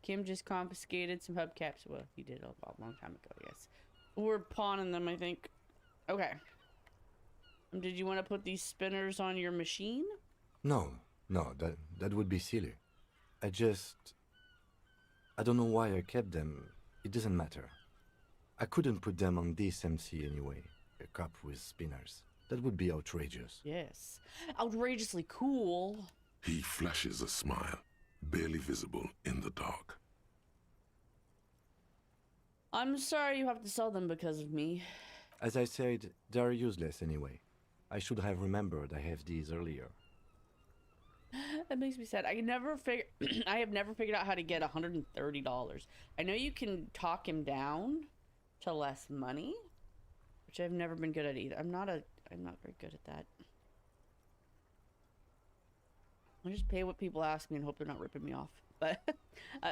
Kim just confiscated some hubcaps. Well, he did a long time ago, yes. We're pawning them, I think. Okay. Did you want to put these spinners on your machine? No, that would be silly. I don't know why I kept them. It doesn't matter. I couldn't put them on this MC anyway. A cup with spinners. That would be outrageous. Yes. Outrageously cool. He flashes a smile, barely visible in the dark. I'm sorry you have to sell them because of me. As I said, they're useless anyway. I should have remembered I have these earlier. That makes me sad. I have never figured out how to get $130. I know you can talk him down to less money, which I've never been good at either. I'm not very good at that. I just pay what people ask me and hope they're not ripping me off. But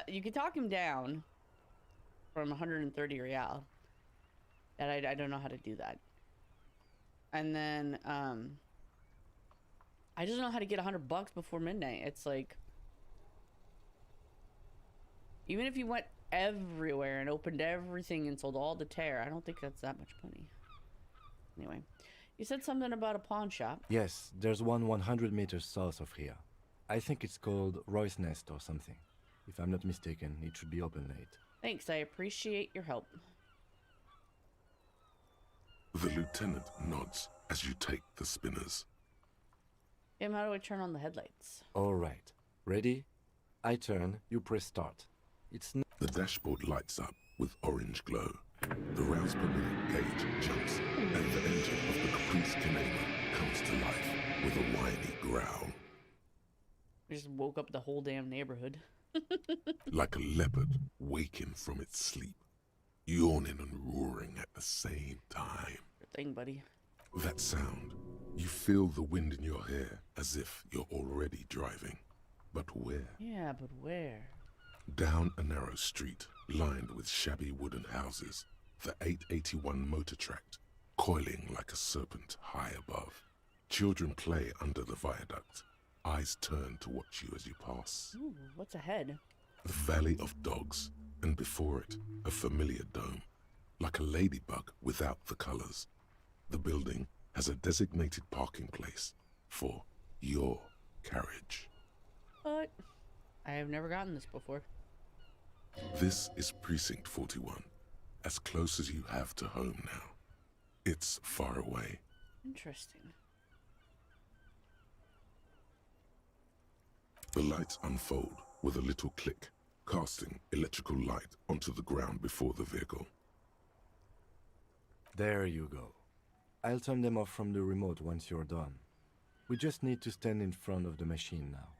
you can talk him down from 130 real. And I don't know how to do that. And then I just don't know how to get $100 before midnight. It's like, even if you went everywhere and opened everything and sold all the tear, I don't think that's that much money. Anyway, you said something about a pawn shop. Yes, there's one 100 meters south of here. I think it's called Roy's Nest or something. If I'm not mistaken, it should be open late. Thanks, I appreciate your help. The lieutenant nods as you take the spinners. Kim, how do I turn on the headlights? All right. Ready? I turn, you press start. The dashboard lights up with orange glow. The rounds per minute gauge jumps, and the engine of the Caprice Canadian comes to life with a whiny growl. I just woke up the whole damn neighborhood. Like a leopard waking from its sleep, yawning and roaring at the same time. Good thing, buddy. That sound, you feel the wind in your hair as if you're already driving. But where? Yeah, but where? Down a narrow street, lined with shabby wooden houses, the 881 motor tracked, coiling like a serpent high above. Children play under the viaduct, eyes turn to watch you as you pass. Ooh, what's ahead? The Valley of Dogs, and before it, a familiar dome, like a ladybug without the colors. The building has a designated parking place for your carriage. But I have never gotten this before. This is Precinct 41, as close as you have to home now. It's far away. Interesting. The lights unfold with a little click, casting electrical light onto the ground before the vehicle. There you go. I'll turn them off from the remote once you're done. We just need to stand in front of the machine now.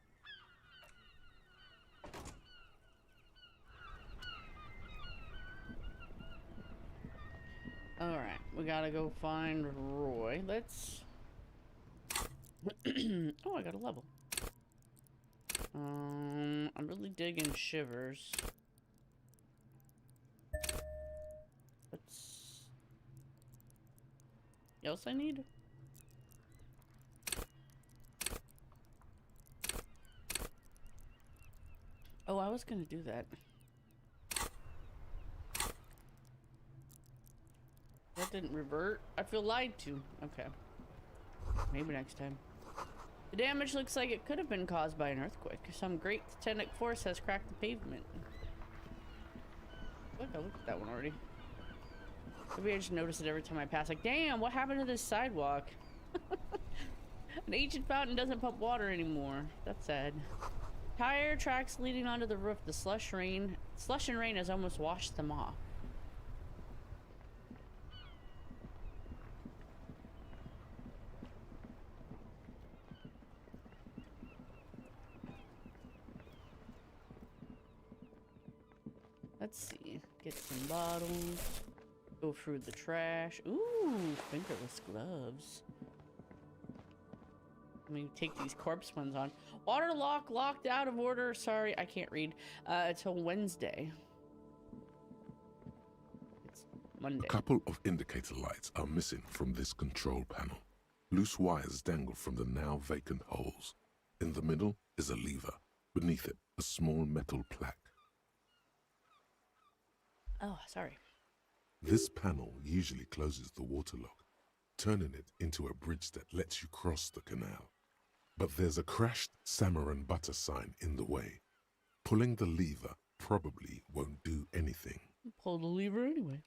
Alright, we gotta go find Roy. Let's... oh, I got a level. I'm really digging Shivers. What's... else I need? Oh, I was gonna do that. That didn't revert. I feel lied to. Okay. Maybe next time. The damage looks like it could have been caused by an earthquake. Some great tectonic force has cracked the pavement. Look, I looked at that one already. Maybe I just notice it every time I pass. Like, damn, what happened to this sidewalk? An ancient fountain doesn't pump water anymore. That's sad. Tire tracks leading onto the roof. The slush and rain has almost washed them off. Let's see. Get some bottles. Go through the trash. Ooh, fingerless gloves. Let me take these corpse ones on. Water lock locked out of order. Sorry, I can't read. Until Wednesday. It's Monday. A couple of indicator lights are missing from this control panel. Loose wires dangle from the now vacant holes. In the middle is a lever. Beneath it, a small metal plaque. Oh, sorry. This panel usually closes the waterlock, turning it into a bridge that lets you cross the canal. But there's a crashed salmon and butter sign in the way. Pulling the lever probably won't do anything. Pull the lever anyway.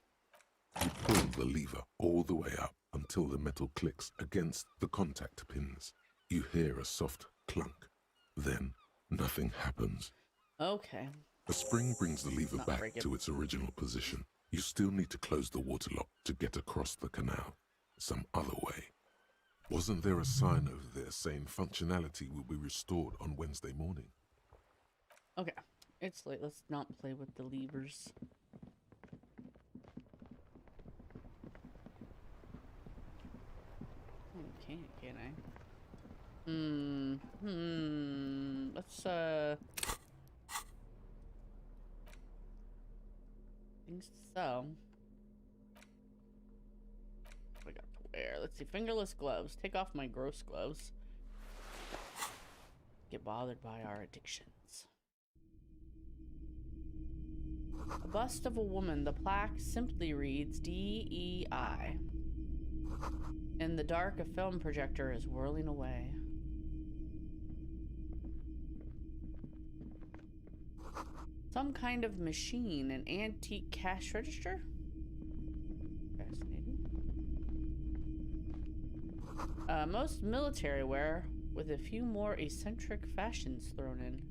You pull the lever all the way up until the metal clicks against the contact pins. You hear a soft clunk. Then nothing happens. Okay. A spring brings the lever Not back break it. to its original position. You still need to close the waterlock to get across the canal. Some other way. Wasn't there a sign over there saying functionality will be restored on Wednesday morning? Okay. It's late. Let's not play with the levers. Okay, can I? Let's, think so. I got to wear. Let's see. Fingerless gloves. Take off my gross gloves. Get bothered by our addictions. A bust of a woman. The plaque simply reads DEI. In the dark, a film projector is whirling away. Some kind of machine, an antique cash register? Fascinating. Most military wear, with a few more eccentric fashions thrown in.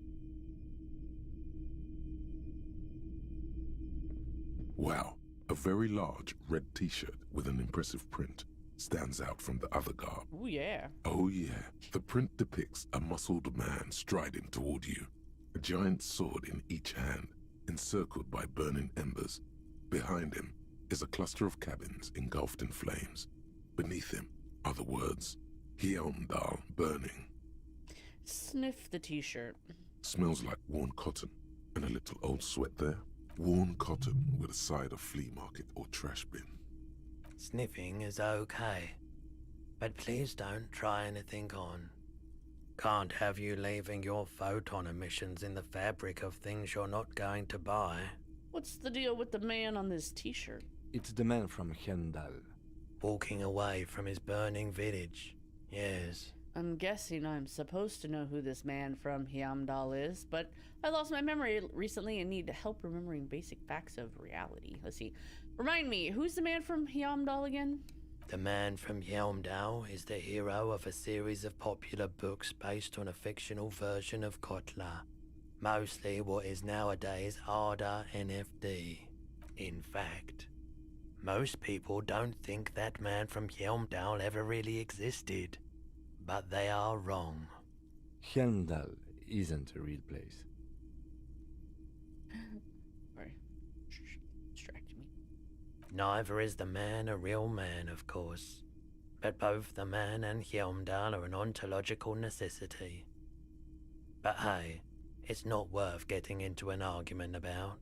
Wow, a very large red t-shirt with an impressive print stands out from the other garb. Oh yeah. Oh yeah, the print depicts a muscled man striding toward you, a giant sword in each hand, encircled by burning embers. Behind him is a cluster of cabins engulfed in flames. Beneath him are the words, Hyundai burning. Sniff the t-shirt. Smells like worn cotton and a little old sweat there. Worn cotton with a side of flea market or trash bin. Sniffing is okay, but please don't try anything on. Can't have you leaving your photon emissions in the fabric of things you're not going to buy. What's the deal with the man on this t-shirt? It's the man from Hendal. Walking away from his burning village, yes. I'm guessing I'm supposed to know who this man from Hyamdal is, but I lost my memory recently and need help remembering basic facts of reality. Let's see. Remind me, who's the man from Hyamdal again? The man from Hyamdal is the hero of a series of popular books based on a fictional version of Kotla, mostly what is nowadays Arda NFD. In fact, most people don't think that man from Hyamdal ever really existed, but they are wrong. Hendal isn't a real place. Sorry. Distracted me. Neither is the man a real man, of course, but both the man and Hyamdal are an ontological necessity. But hey, it's not worth getting into an argument about.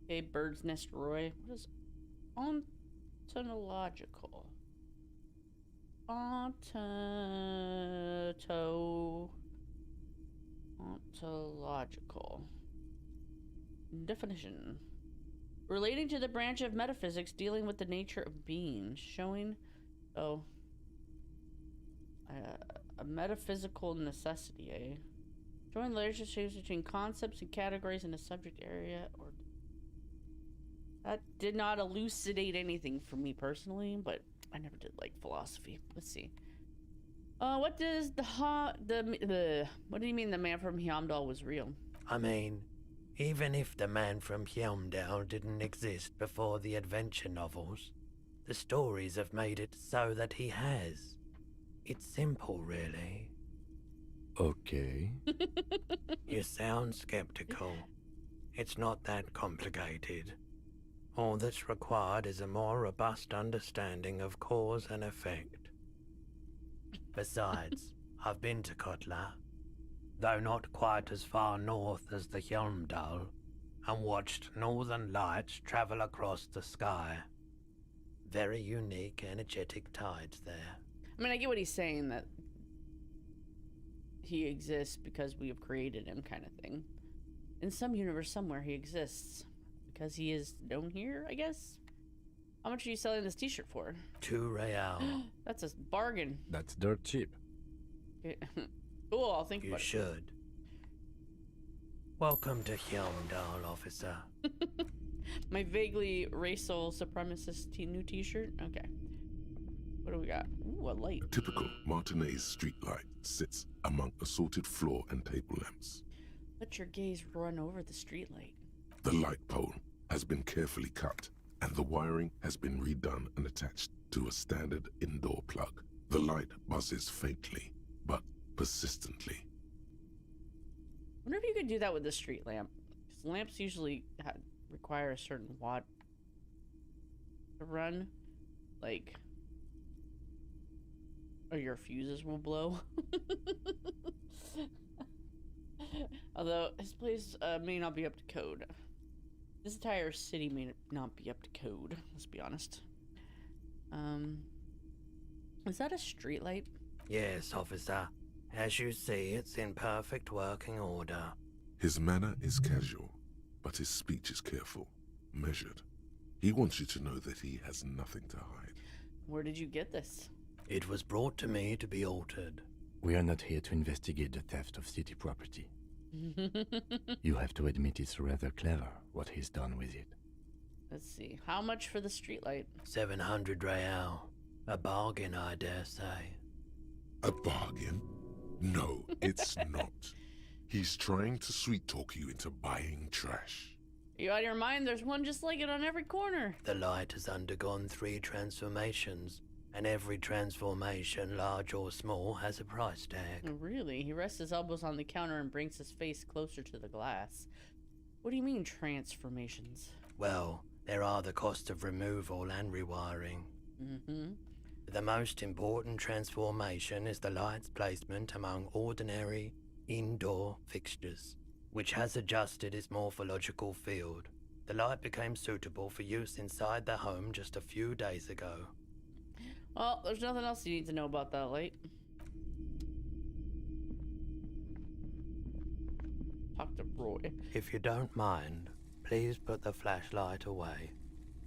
Okay, Bird's Nest Roy. What is ontological? Ontological. Definition. Relating to the branch of metaphysics dealing with the nature of being, showing a metaphysical necessity, eh? Showing relationships between concepts and categories in a subject area, or that did not elucidate anything for me personally, but I never did like philosophy. Let's see. What does what do you mean the man from Hyamdal was real? I mean, even if the man from Hyamdal didn't exist before the adventure novels, the stories have made it so that he has. It's simple, really. Okay. You sound skeptical. It's not that complicated. All that's required is a more robust understanding of cause and effect. Besides, I've been to Kotla, though not quite as far north as the Hyamdal, and watched northern lights travel across the sky. Very unique, energetic tides there. I mean, I get what he's saying, that he exists because we have created him, kind of thing. In some universe somewhere he exists. Because he is known here, I guess? How much are you selling this t-shirt for? 2 real. That's a bargain. That's dirt cheap. Cool, I'll think You about should. Welcome to Helmdall, officer. it. My vaguely racial supremacist new t-shirt? Okay. What do we got? Ooh, a light. A typical Martinez streetlight sits among assorted floor and table lamps. Let your gaze run over the streetlight. The light pole has been carefully cut, and the wiring has been redone and attached to a standard indoor plug. The light buzzes faintly, but persistently. Wonder if you could do that with the street lamp. 'Cause lamps usually require a certain watt to run. Like, or your fuses will blow. Although his place may not be up to code. This entire city may not be up to code, let's be honest. Is that a street light? Yes, officer. As you see, it's in perfect working order. His manner is casual, but his speech is careful, measured. He wants you to know that he has nothing to hide. Where did you get this? It was brought to me to be altered. We are not here to investigate the theft of city property. You have to admit it's rather clever what he's done with it. Let's see. How much for the streetlight? 700 real. A bargain, I dare say. A bargain? No, it's not. He's trying to sweet-talk you into buying trash. You out of your mind? There's one just like it on every corner. The light has undergone 3 transformations, and every transformation, large or small, has a price tag. Oh, really? He rests his elbows on the counter and brings his face closer to the glass. What do you mean, transformations? Well, there are the cost of removal and rewiring. Mm-hmm. The most important transformation is the light's placement among ordinary indoor fixtures, which has adjusted its morphological field. The light became suitable for use inside the home just a few days ago. Well, there's nothing else you need to know about that light. Talk to Roy. If you don't mind, please put the flashlight away.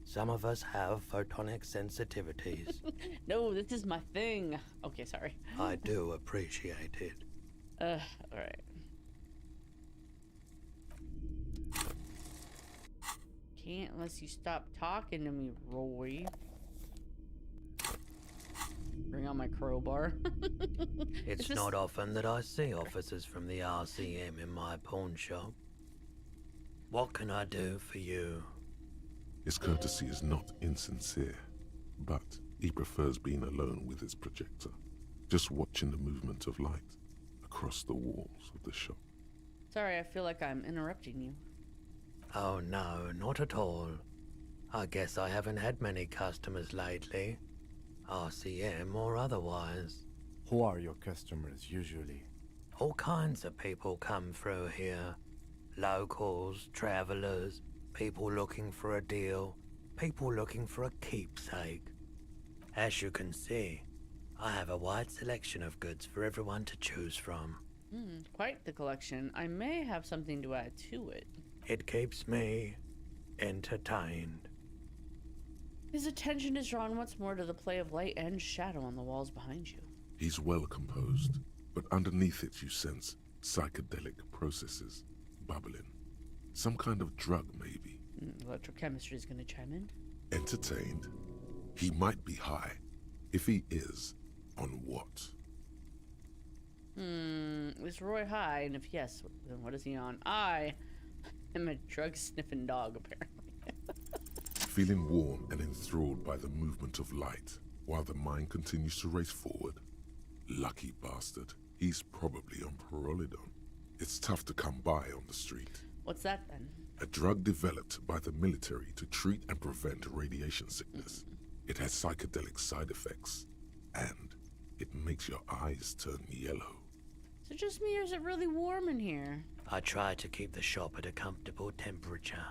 Some of us have photonic sensitivities. No, this is my thing. Okay, sorry. I do appreciate it. Alright. Can't unless you stop talking to me, Roy. Bring out my crowbar. It's just... not often that I see officers from the RCM in my pawn shop. What can I do for you? His courtesy is not insincere, but he prefers being alone with his projector, just watching the movement of light across the walls of the shop. Sorry, I feel like I'm interrupting you. Oh no, not at all. I guess I haven't had many customers lately, RCM or otherwise. Who are your customers usually? All kinds of people come through here. Locals, travelers, people looking for a deal, people looking for a keepsake. As you can see, I have a wide selection of goods for everyone to choose from. Quite the collection. I may have something to add to it. It keeps me entertained. His attention is drawn once more to the play of light and shadow on the walls behind you. He's well composed, but underneath it you sense psychedelic processes bubbling. Some kind of drug, maybe. Electrochemistry is going to chime in. Entertained? He might be high. If he is, on what? Is Roy high? And if yes, then what is he on? I am a drug-sniffing dog, apparently. Feeling warm and enthralled by the movement of light, while the mind continues to race forward. Lucky bastard. He's probably on Parolidon. It's tough to come by on the street. What's that, then? A drug developed by the military to treat and prevent radiation sickness. It has psychedelic side effects, and it makes your eyes turn yellow. Is it just me, or is it really warm in here? I try to keep the shop at a comfortable temperature.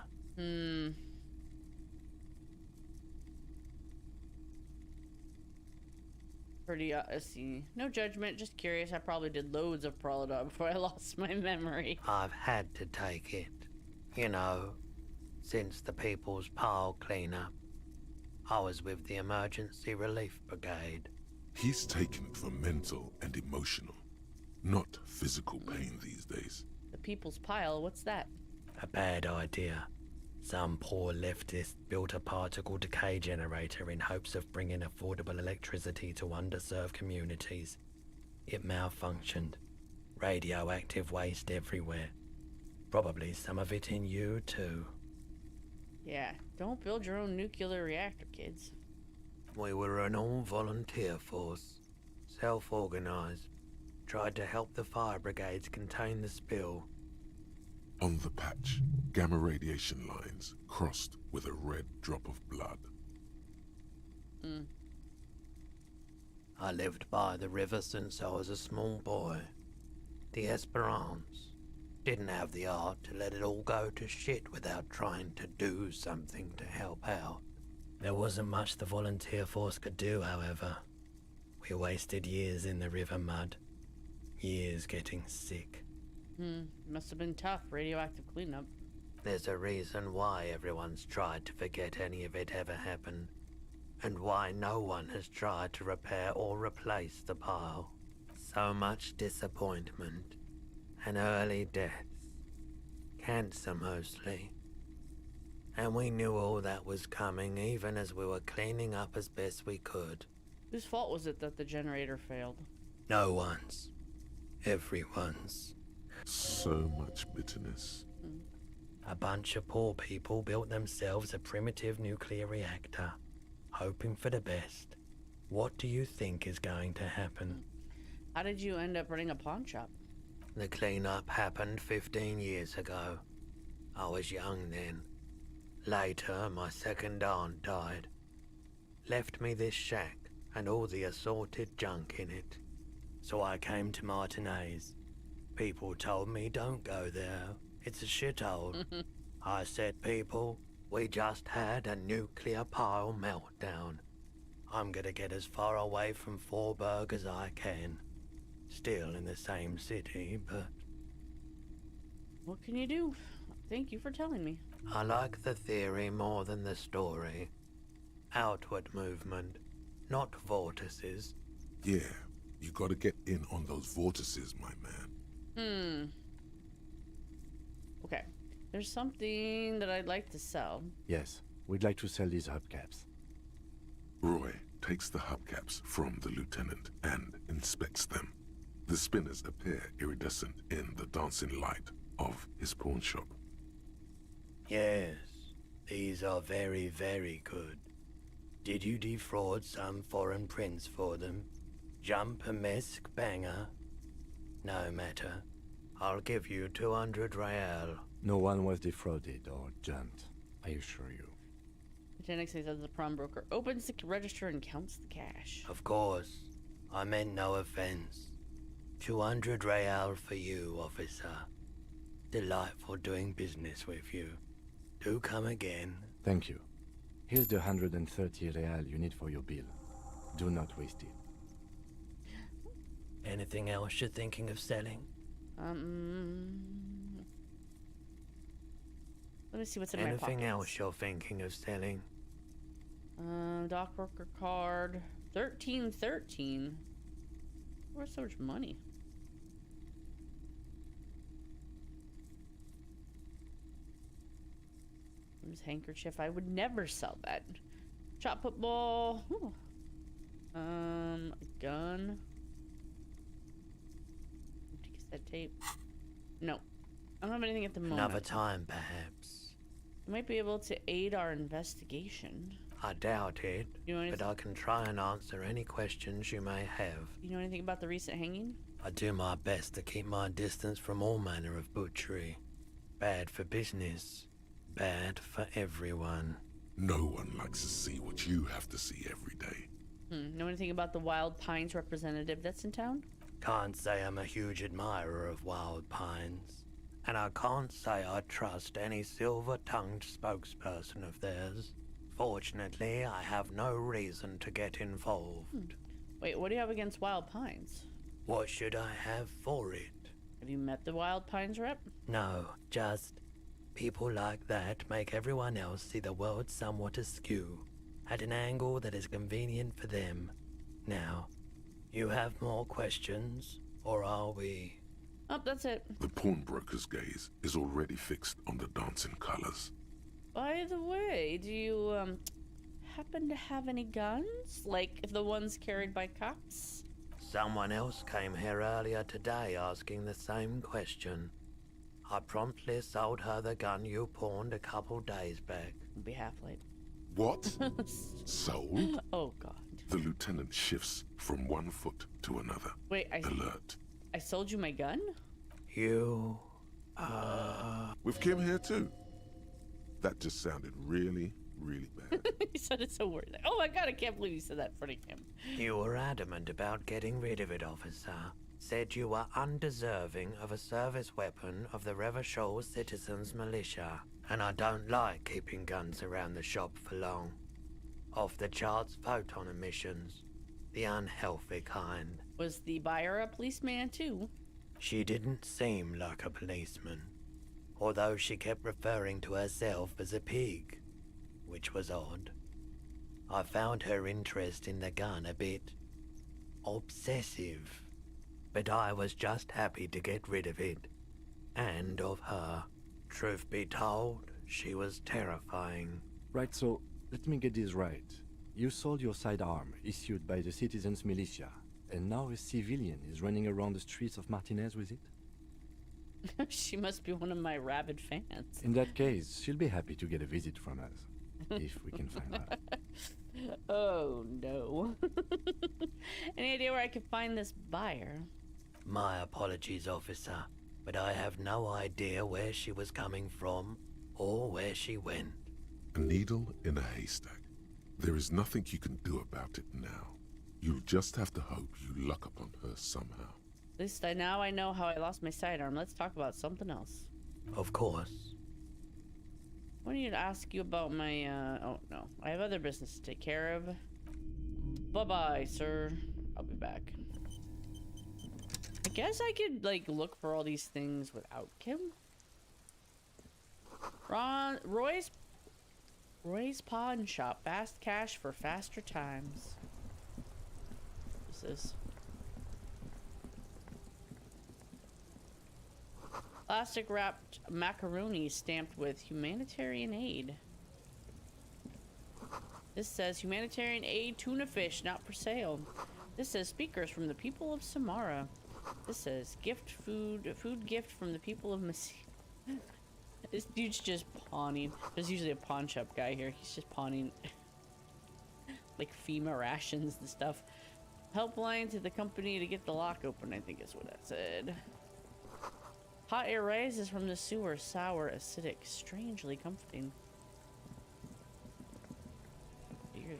Pretty, see. No judgment, just curious. I probably did loads of Prolodog before I lost my memory. I've had to take it. You know, since the People's Pile cleanup. I was with the Emergency Relief Brigade. He's taken it for mental and emotional, not physical pain these days. The People's Pile, what's that? A bad idea. Some poor leftist built a particle decay generator in hopes of bringing affordable electricity to underserved communities. It malfunctioned. Radioactive waste everywhere. Probably some of it in you too. Yeah, don't build your own nuclear reactor, kids. We were an all-volunteer force. Self-organized. Tried to help the fire brigades contain the spill. On the patch, gamma radiation lines crossed with a red drop of blood. I lived by the river since I was a small boy. The Esperance. Didn't have the art to let it all go to shit without trying to do something to help out. There wasn't much the volunteer force could do, however. We wasted years in the river mud. Years getting sick. Must have been tough, radioactive cleanup. There's a reason why everyone's tried to forget any of it ever happened, and why no one has tried to repair or replace the pile. So much disappointment, and early deaths. Cancer mostly. And we knew all that was coming even as we were cleaning up as best we could. Whose fault was it that the generator failed? No one's. Everyone's. So much bitterness. A bunch of poor people built themselves a primitive nuclear reactor, hoping for the best. What do you think is going to happen? How did you end up running a pawn shop? The cleanup happened 15 years ago. I was young then. Later, my second aunt died. Left me this shack and all the assorted junk in it. So I came to Martinez. People told me don't go there. It's a shithole. I said, people, we just had a nuclear pile meltdown. I'm gonna get as far away from Forburg as I can. Still in the same city, but... What can you do? Thank you for telling me. I like the theory more than the story. Outward movement, not vortices. Yeah, you gotta get in on those vortices, my man. Okay. There's something that I'd like to sell. Yes, we'd like to sell these hubcaps. Roy takes the hubcaps from the lieutenant and inspects them. The spinners appear iridescent in the dancing light of his pawn shop. Yes, these are very, very good. Did you defraud some foreign prince for them? Jump-a-mesque banger? No matter. I'll give you 200 real. No one was defrauded or jumped, I assure you. Lieutenant says as the prom broker opens the register and counts the cash. Of course. I meant no offense. 200 real for you, officer. Delightful doing business with you. Do come again. Thank you. Here's the 130 real you need for your bill. Do not waste it. Anything else you're thinking of selling? Let me see what's in my pockets. Anything else you're thinking of selling? Dock worker card. 1313. Where's so much money? Women's handkerchief. I would never sell that. Shot put ball. Ooh. A gun. Cassette tape. No. I don't have anything at the moment. Another time, perhaps. You might be able to aid our investigation. I doubt it, You know but I can try and answer any questions you may have. You know anything about the recent hanging? I do my best to keep my distance from all manner of butchery. Bad for business. Bad for everyone. No one likes to see what you have to see every day. Know anything about the Wild Pines representative that's in town? Can't say I'm a huge admirer of wild pines. And I can't say I trust any silver-tongued spokesperson of theirs. Fortunately, I have no reason to get involved. Wait, what do you have against Wild Pines? What should I have for it? Have you met the Wild Pines rep? No, just people like that make everyone else see the world somewhat askew, at an angle that is convenient for them. Now, you have more questions, or are we? Oh, that's it. The pawnbroker's gaze is already fixed on the dancing colors. By the way, do you, happen to have any guns? Like the ones carried by cops? Someone else came here earlier today asking the same question. I promptly sold her the gun you pawned a couple days back. I'll be half late. What? Sold? Oh, God. The lieutenant shifts from one foot to another. Wait, Alert. I sold you my gun? You... With Kim here too. That just sounded really, really bad. He said it so weird. Oh my God, I can't believe you said that in front of him. You were adamant about getting rid of it, officer. Said you were undeserving of a service weapon of the Revachol Citizens Militia. And I don't like keeping guns around the shop for long. Off the charts photon emissions. The unhealthy kind. Was the buyer a policeman too? She didn't seem like a policeman. Although she kept referring to herself as a pig. Which was odd. I found her interest in the gun a bit obsessive. But I was just happy to get rid of it. And of her. Truth be told, she was terrifying. Right, so let me get this right. You sold your sidearm, issued by the Citizens Militia, and now a civilian is running around the streets of Martinez with it? She must be one of my rabid fans. In that case, she'll be happy to get a visit from us, if we can find her. Oh, no. Any idea where I could find this buyer? My apologies, officer, but I have no idea where she was coming from or where she went. A needle in a haystack. There is nothing you can do about it now. You'll just have to hope you luck upon her somehow. At least now I know how I lost my sidearm. Let's talk about something else. Of course. I need to ask you about my, oh no. I have other business to take care of. Bye-bye, sir. I'll be back. I guess I could, like, look for all these things without Kim. Roy's Pawn Shop. Fast cash for faster times. What's this? Plastic wrapped macaroni stamped with humanitarian aid. This says humanitarian aid tuna fish not for sale. This says speakers from the people of Samara. This says gift food gift from the people of Messi. This dude's just pawning. There's usually a pawn shop guy here. He's just pawning like FEMA rations and stuff. Helpline to the company to get the lock open, I think is what that said. Hot air rises from the sewer, sour, acidic, strangely comforting. Weird.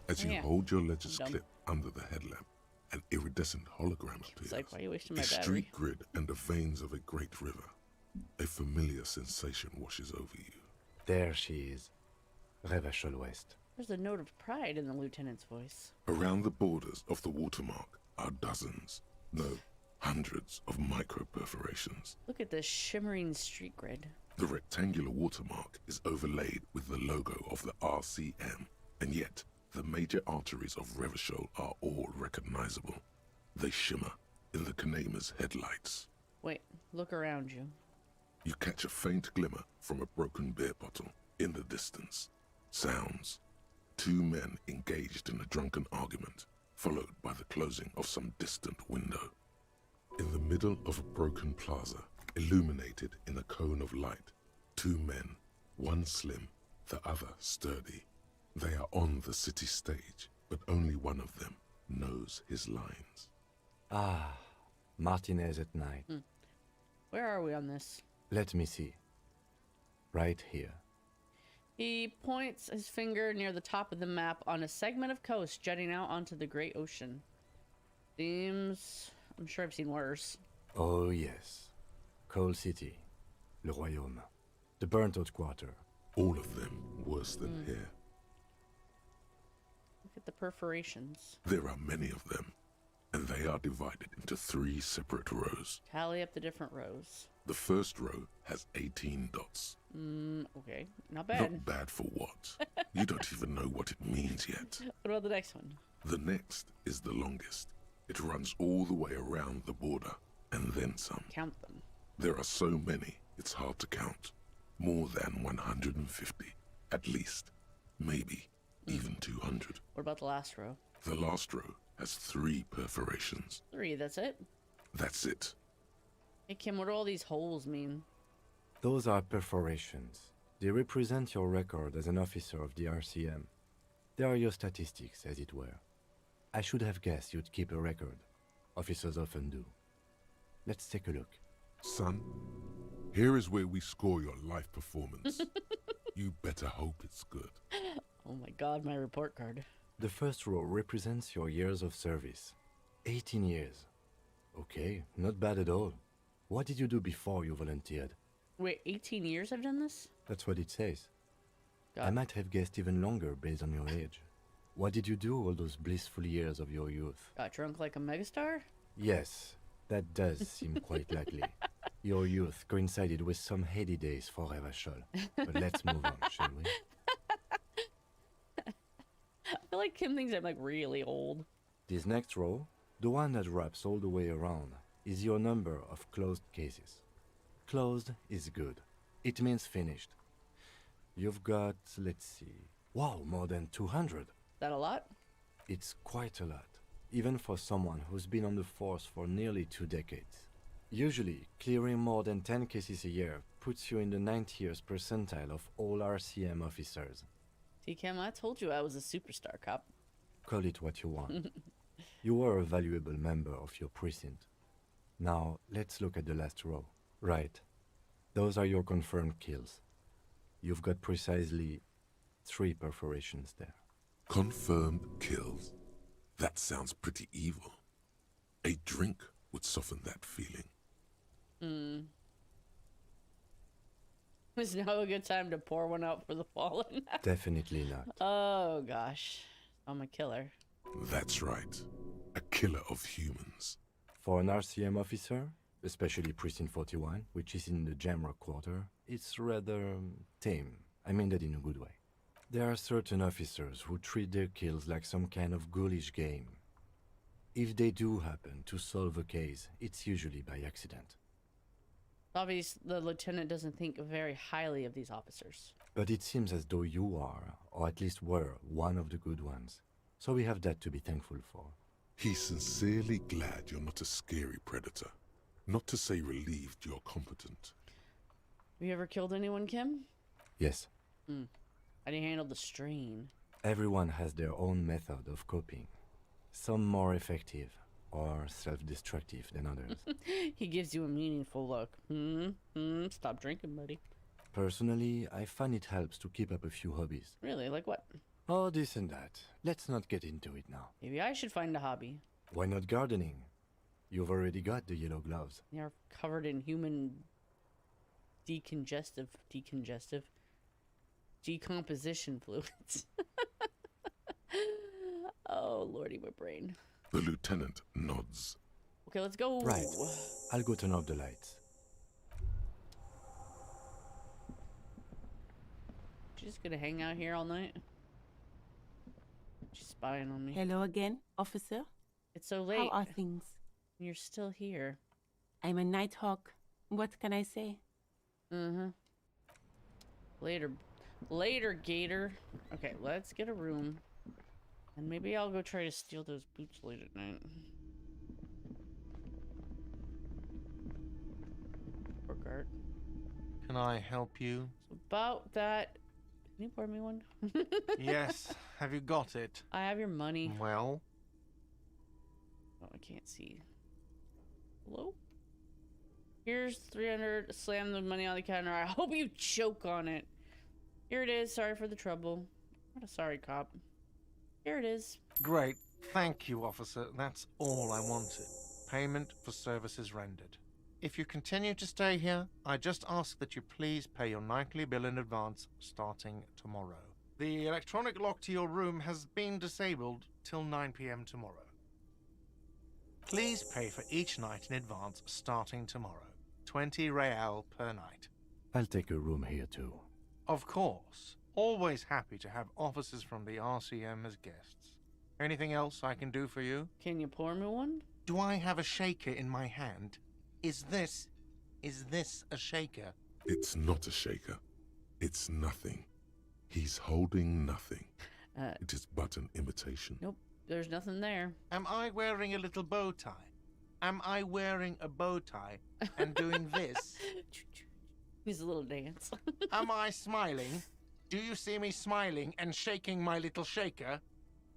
As you Yeah. hold your ledger's Dumb. clip under the headlamp, an iridescent hologram appears. It's like, why are you wasting A my battery? street grid and the veins of a great river. A familiar sensation washes over you. There she is. Revachol West. There's a note of pride in the lieutenant's voice. Around the borders of the watermark are dozens, no, hundreds of micro-perforations. Look at this shimmering street grid. The rectangular watermark is overlaid with the logo of the RCM, and yet the major arteries of Revachol are all recognizable. They shimmer in the Kanema's headlights. Wait, look around you. You catch a faint glimmer from a broken beer bottle in the distance. Sounds. Two men engaged in a drunken argument, followed by the closing of some distant window. In the middle of a broken plaza, illuminated in a cone of light, two men, one slim, the other sturdy. They are on the city stage, but only one of them knows his lines. Ah, Martinez at night. Where are we on this? Let me see. Right here. He points his finger near the top of the map on a segment of coast jutting out onto the great ocean. Seems... I'm sure I've seen worse. Oh, yes. Coal City. Le Royaume. The burnt-out quarter. All of them worse than here. Look at the perforations. There are many of them, and they are divided into 3 separate rows. Tally up the different rows. The first row has 18 dots. Okay. Not bad. Not bad for what? You don't even know what it means yet. What about the next one? The next is the longest. It runs all the way around the border, and then some. Count them. There are so many, it's hard to count. More than 150, at least. Maybe even 200. What about the last row? The last row has 3 perforations. 3, that's it? That's it. Hey Kim, what do all these holes mean? Those are perforations. They represent your record as an officer of the RCM. They are your statistics, as it were. I should have guessed you'd keep a record. Officers often do. Let's take a look. Son, here is where we score your life performance. You better hope it's good. Oh my god, my report card. The first row represents your years of service. 18 years. Okay, not bad at all. What did you do before you volunteered? Wait, 18 years I've done this? That's what it says. I God. might have guessed even longer based on your age. What did you do all those blissful years of your youth? Got drunk like a megastar? Yes, that does seem quite likely. Your youth coincided with some heady days for Revachol. But let's move on, shall we? I feel like Kim thinks I'm like really old. This next row, the one that wraps all the way around, is your number of closed cases. Closed is good. It means finished. You've got, let's see, wow, more than 200. That a lot? It's quite a lot, even for someone who's been on the force for nearly 2 decades. Usually, clearing more than 10 cases a year puts you in the 90th percentile of all RCM officers. See, Kim, I told you I was a superstar cop. Call it what you want. You were a valuable member of your precinct. Now, let's look at the last row. Right. Those are your confirmed kills. You've got precisely 3 perforations there. Confirmed kills. That sounds pretty evil. A drink would soften that feeling. Is now a good time to pour one out for the fallen? Definitely not. Oh gosh, I'm a killer. That's right. A killer of humans. For an RCM officer, especially Precinct 41, which is in the Jamrock Quarter, it's rather tame. I mean that in a good way. There are certain officers who treat their kills like some kind of ghoulish game. If they do happen to solve a case, it's usually by accident. Obviously, the lieutenant doesn't think very highly of these officers. But it seems as though you are, or at least were, one of the good ones. So we have that to be thankful for. He's sincerely glad you're not a scary predator. Not to say relieved you're competent. Have you ever killed anyone, Kim? Yes, How do you handle the strain? everyone has their own method of coping. Some more effective, or self-destructive than others. He gives you a meaningful look. Stop drinking, buddy. Personally, I find it helps to keep up a few hobbies. Really? Like what? Oh, this and that. Let's not get into it now. Maybe I should find a hobby. Why not gardening? You've already got the yellow gloves. They're covered in human decomposition fluids. Oh, lordy, my brain. The lieutenant nods. Okay, let's go. Right. I'll go turn off the lights. She's just gonna hang out here all night. She's spying on me. Hello again, officer. It's so late. How are things? You're still here. I'm a Nighthawk. What can I say? Later. Later, Gator. Okay, let's get a room. And maybe I'll go try to steal those boots late at night. Work art. Can I help you? So about that. Can you pour me one? Yes. Have you got it? I have your money. Well, Oh, I can't see. Hello? Here's 300. Slam the money on the counter. I hope you choke on it. Here it is. Sorry for the trouble. Not a sorry cop. Here it is. Great. Thank you, officer. That's all I wanted. Payment for services rendered. If you continue to stay here, I just ask that you please pay your nightly bill in advance starting tomorrow. The electronic lock to your room has been disabled till 9 p.m. tomorrow. Please pay for each night in advance starting tomorrow. 20 real per night. I'll take a room here too. Of course. Always happy to have officers from the RCM as guests. Anything else I can do for you? Can you pour me one? Do I have a shaker in my hand? Is this a shaker? It's not a shaker. It's nothing. He's holding nothing. It is but an imitation. Nope. There's nothing there. Am I wearing a little bow tie? Am I wearing a bow tie and doing this? He's a little dance. Am I smiling? Do you see me smiling and shaking my little shaker?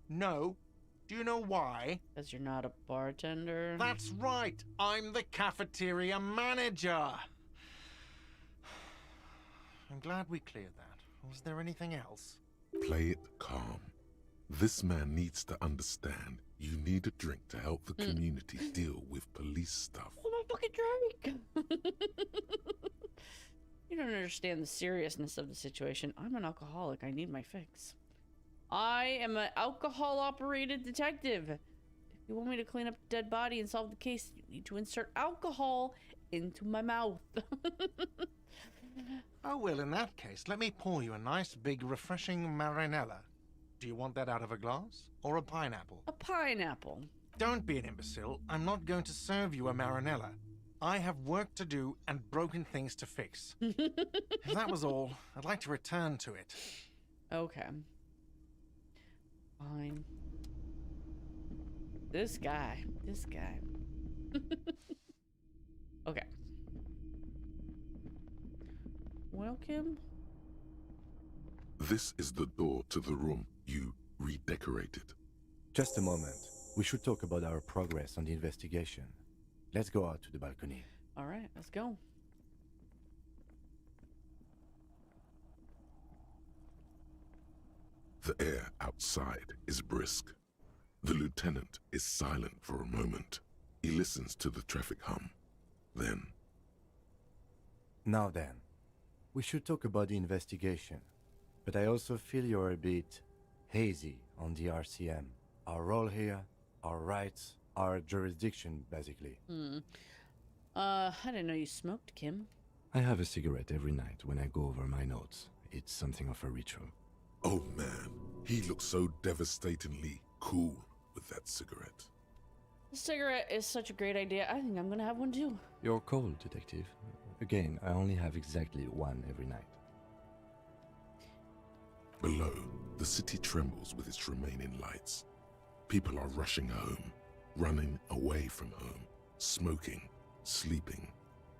No. Do you know why? Because you're not a bartender. That's right. I'm the cafeteria manager. I'm glad we cleared that. Was there anything else? Play it calm. This man needs to understand you need a drink to help the community deal with police stuff. Oh, my fucking drink! You don't understand the seriousness of the situation. I'm an alcoholic. I need my fix. I am an alcohol-operated detective. If you want me to clean up a dead body and solve the case, you need to insert alcohol into my mouth. Oh, well, in that case, let me pour you a nice, big, refreshing marinella. Do you want that out of a glass or a pineapple? A pineapple. Don't be an imbecile. I'm not going to serve you a marinella. I have work to do and broken things to fix. If that was all, I'd like to return to it. Okay. Fine. This guy. Okay. Well, Kim? This is the door to the room you redecorated. Just a moment. We should talk about our progress on the investigation. Let's go out to the balcony. All right, let's go. The air outside is brisk. The lieutenant is silent for a moment. He listens to the traffic hum. Then, Now then, we should talk about the investigation. But I also feel you're a bit hazy on the RCM. Our role here, our rights, our jurisdiction, basically. I didn't know you smoked, Kim. I have a cigarette every night when I go over my notes. It's something of a ritual. oh man, he looks so devastatingly cool with that cigarette. The cigarette is such a great idea. I think I'm gonna have one too. You're cold, detective. Again, I only have exactly one every night. Below, the city trembles with its remaining lights. People are rushing home, running away from home, smoking, sleeping,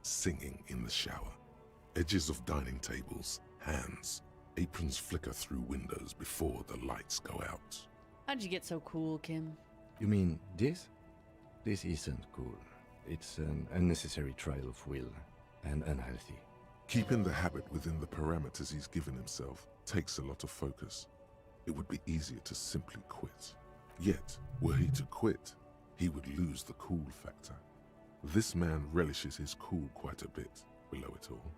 singing in the shower. Edges of dining tables, hands, aprons flicker through windows before the lights go out. How'd you get so cool, Kim? You mean this? This isn't cool. It's an unnecessary trial of will, and unhealthy. Keeping the habit within the parameters he's given himself takes a lot of focus. It would be easier to simply quit. Yet, were he to quit, he would lose the cool factor. This man relishes his cool quite a bit below it all.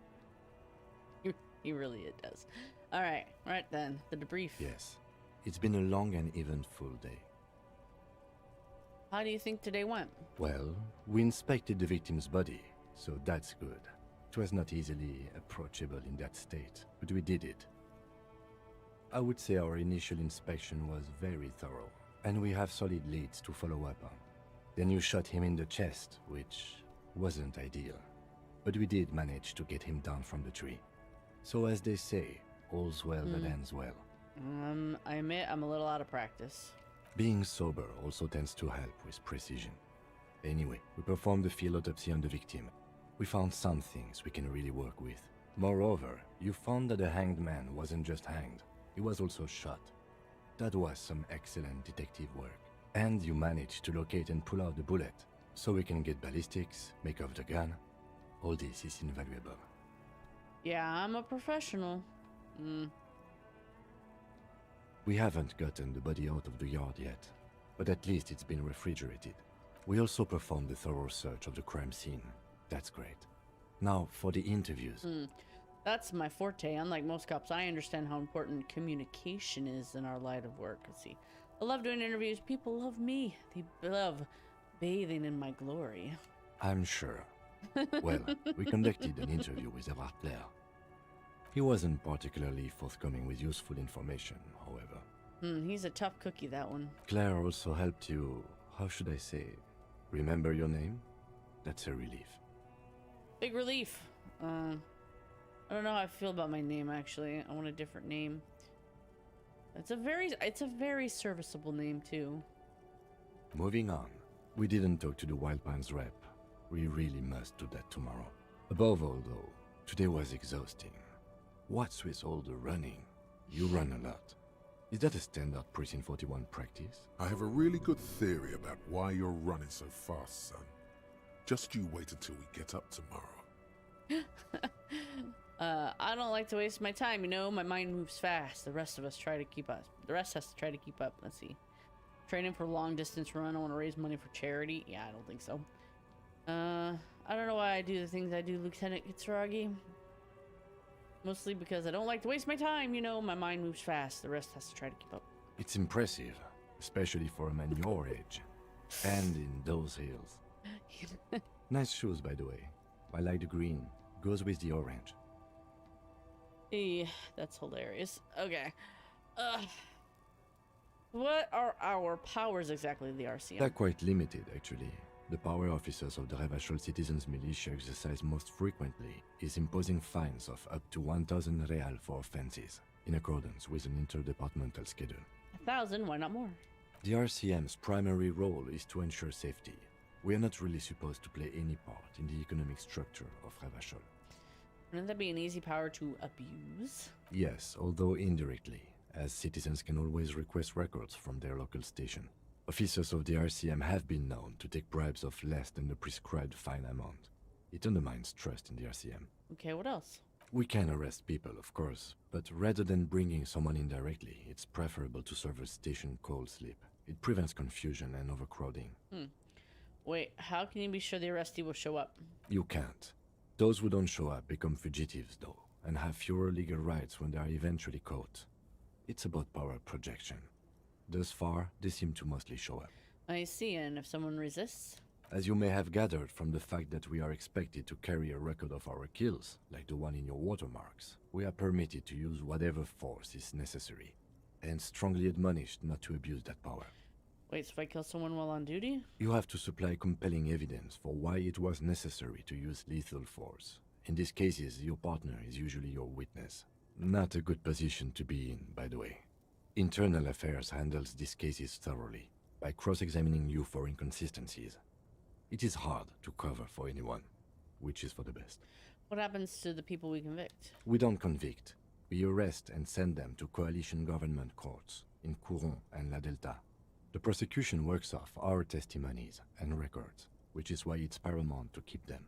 He really does. All right then. The debrief. Yes. It's been a long and eventful day. How do you think today went? Well, we inspected the victim's body, so that's good. It was not easily approachable in that state, but we did it. I would say our initial inspection was very thorough, and we have solid leads to follow up on. Then you shot him in the chest, which wasn't ideal, but we did manage to get him down from the tree. So as they say, all's well that ends well. I admit I'm a little out of practice. Being sober also tends to help with precision. Anyway, we performed a field autopsy on the victim. We found some things we can really work with. Moreover, you found that the hanged man wasn't just hanged, he was also shot. That was some excellent detective work. And you managed to locate and pull out the bullet, so we can get ballistics, make off the gun. All this is invaluable. Yeah, I'm a professional. We haven't gotten the body out of the yard yet, but at least it's been refrigerated. We also performed a thorough search of the crime scene. That's great. Now, for the interviews. That's my forte. Unlike most cops, I understand how important communication is in our line of work. Let's see. I love doing interviews. People love me. They love bathing in my glory. I'm sure. Well, we conducted an interview with Savoir Faire. He wasn't particularly forthcoming with useful information, however. He's a tough cookie, that one. Claire also helped you, how should I say, remember your name? That's a relief. Big relief. I don't know how I feel about my name, actually. I want a different name. It's a very serviceable name, too. Moving on. We didn't talk to the Wild Pines rep. We really must do that tomorrow. Above all, though, today was exhausting. What's with all the running? You run a lot. Is that a standard Precinct 41 practice? I have a really good theory about why you're running so fast, son. Just you wait until we get up tomorrow. I don't like to waste my time, you know. My mind moves fast. The rest of us try to keep up. The rest has to try to keep up. Let's see. Training for a long distance run. I want to raise money for charity. Yeah, I don't think so. I don't know why I do the things I do, Lieutenant Kitsuragi. Mostly because I don't like to waste my time, you know. My mind moves fast. The rest has to try to keep up. It's impressive, especially for a man your age. And in those hills. Nice shoes, by the way. I like the green. Goes with the orange. Hey, that's hilarious. Okay. What are our powers exactly, the RCM? They're quite limited, actually. The power officers of the Revachol Citizens Militia exercise most frequently is imposing fines of up to 1,000 real for offenses, in accordance with an interdepartmental schedule. 1,000, why not more? The RCM's primary role is to ensure safety. We are not really supposed to play any part in the economic structure of Revachol. Wouldn't that be an easy power to abuse? Yes, although indirectly, as citizens can always request records from their local station. Officers of the RCM have been known to take bribes of less than the prescribed fine amount. It undermines trust in the RCM. Okay, what else? We can arrest people, of course, but rather than bringing someone in directly, it's preferable to serve a station call slip. It prevents confusion and overcrowding. Wait, how can you be sure the arrestee will show up? You can't. Those who don't show up become fugitives, though, and have fewer legal rights when they are eventually caught. It's about power projection. Thus far, they seem to mostly show up. I see, and if someone resists? As you may have gathered from the fact that we are expected to carry a record of our kills, like the one in your watermarks, we are permitted to use whatever force is necessary, and strongly admonished not to abuse that power. Wait, so if I kill someone while on duty? You have to supply compelling evidence for why it was necessary to use lethal force. In these cases, your partner is usually your witness. Not a good position to be in, by the way. Internal Affairs handles these cases thoroughly, by cross-examining you for inconsistencies. It is hard to cover for anyone, which is for the best. What happens to the people we convict? We don't convict. We arrest and send them to coalition government courts in Couron and La Delta. The prosecution works off our testimonies and records, which is why it's paramount to keep them.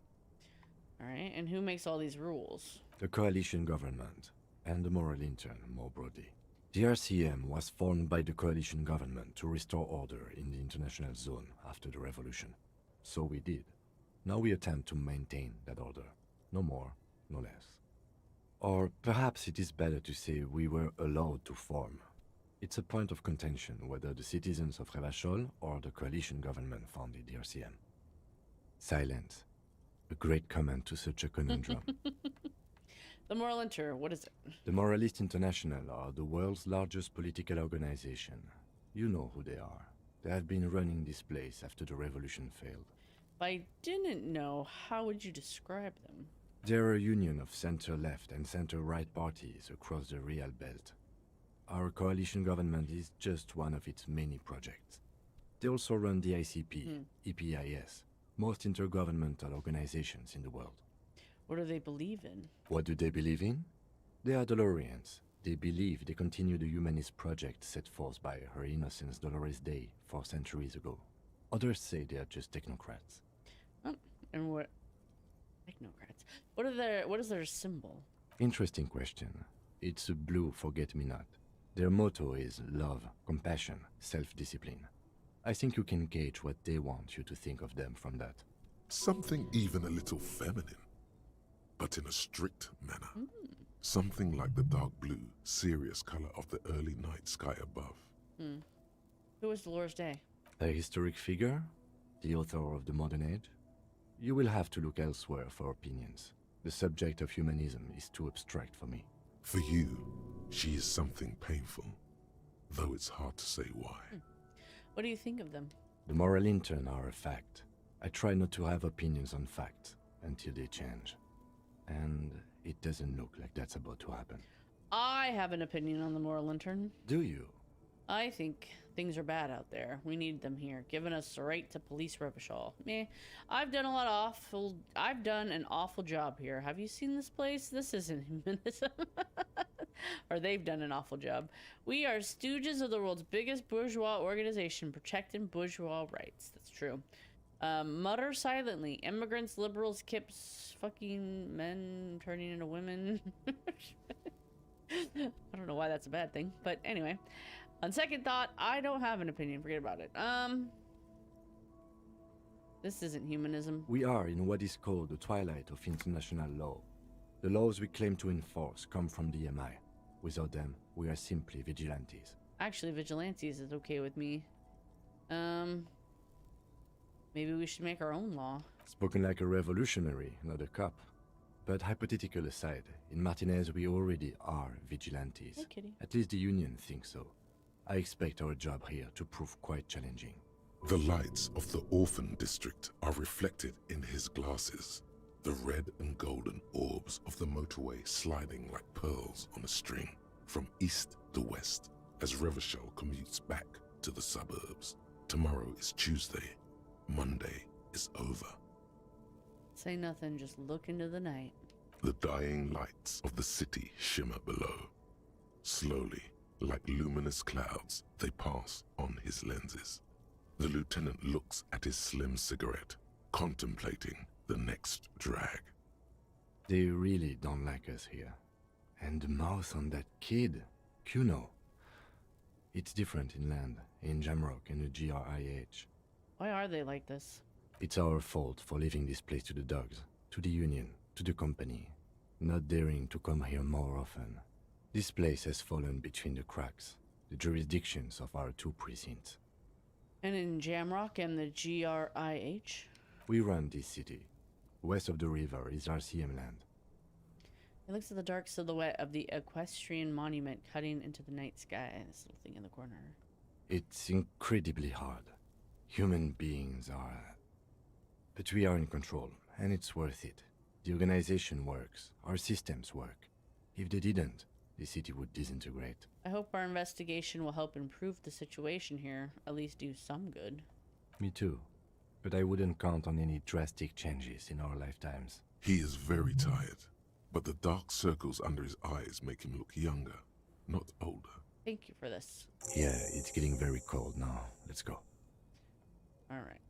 Alright, and who makes all these rules? The coalition government, and the moral intern more broadly. The RCM was formed by the coalition government to restore order in the international zone after the revolution. So we did. Now we attempt to maintain that order. No more, no less. Or perhaps it is better to say we were allowed to form. It's a point of contention whether the citizens of Revachol or the coalition government founded the RCM. Silence. A great comment to such a conundrum. The Moral Inter, what is it? The Moralist International are the world's largest political organization. You know who they are. They have been running this place after the revolution failed. If I didn't know, how would you describe them? They're a union of center-left and center-right parties across the Real Belt. Our coalition government is just one of its many projects. They also run the ICP, EPIS, most intergovernmental organizations in the world. What do they believe in? What do they believe in? They are Dolorians. They believe they continue the humanist project set forth by Her Innocence Dolores Day 4 centuries ago. Others say they are just technocrats. And what? Technocrats. What is their symbol? Interesting question. It's a blue forget-me-not. Their motto is love, compassion, self-discipline. I think you can gauge what they want you to think of them from that. Something even a little feminine, but in a strict manner. Mm. Something like the dark blue, serious color of the early night sky above. Hmm. Who was Dolores Day? A historic figure? The author of the modern age? You will have to look elsewhere for opinions. The subject of humanism is too abstract for me. For you, she is something painful, though it's hard to say why. What do you think of them? The moral intern are a fact. I try not to have opinions on facts until they change. And it doesn't look like that's about to happen. I have an opinion on the moral intern. Do you? I think things are bad out there. We need them here, giving us the right to police Revachol. Meh. I've done an awful job here. Have you seen this place? This isn't humanism. Or they've done an awful job. We are stooges of the world's biggest bourgeois organization, protecting bourgeois rights. That's true. Mutter silently. Immigrants, liberals, kips, fucking men turning into women. I don't know why that's a bad thing, but anyway. On second thought, I don't have an opinion. Forget about it. This isn't humanism. We are in what is called the twilight of international law. The laws we claim to enforce come from the MI. Without them, we are simply vigilantes. Actually, vigilantes is okay with me. Maybe we should make our own law. Spoken like a revolutionary, not a cop. But hypothetical aside, in Martinez we already are vigilantes. Hey, kitty. At least the Union thinks so. I expect our job here to prove quite challenging. The lights of the orphan district are reflected in his glasses, the red and golden orbs of the motorway sliding like pearls on a string from east to west as Revachol commutes back to the suburbs. Tomorrow is Tuesday. Monday is over. Say nothing, just look into the night. The dying lights of the city shimmer below. Slowly, like luminous clouds, they pass on his lenses. The lieutenant looks at his slim cigarette, contemplating the next drag. They really don't like us here. And the mouth on that kid, Kuno. It's different inland, in Jamrock and the GRIH. Why are they like this? It's our fault for leaving this place to the dogs, to the Union, to the company, not daring to come here more often. This place has fallen between the cracks, the jurisdictions of our two precincts. And in Jamrock and the GRIH? We run this city. West of the river is RCM land. It looks at the dark silhouette of the equestrian monument cutting into the night sky. This little thing in the corner. It's incredibly hard. Human beings are... But we are in control, and it's worth it. The organization works. Our systems work. If they didn't, the city would disintegrate. I hope our investigation will help improve the situation here. At least do some good. Me too. But I wouldn't count on any drastic changes in our lifetimes. He is very tired, but the dark circles under his eyes make him look younger, not older. Thank you for this. Yeah, it's getting very cold now. Let's go. All right.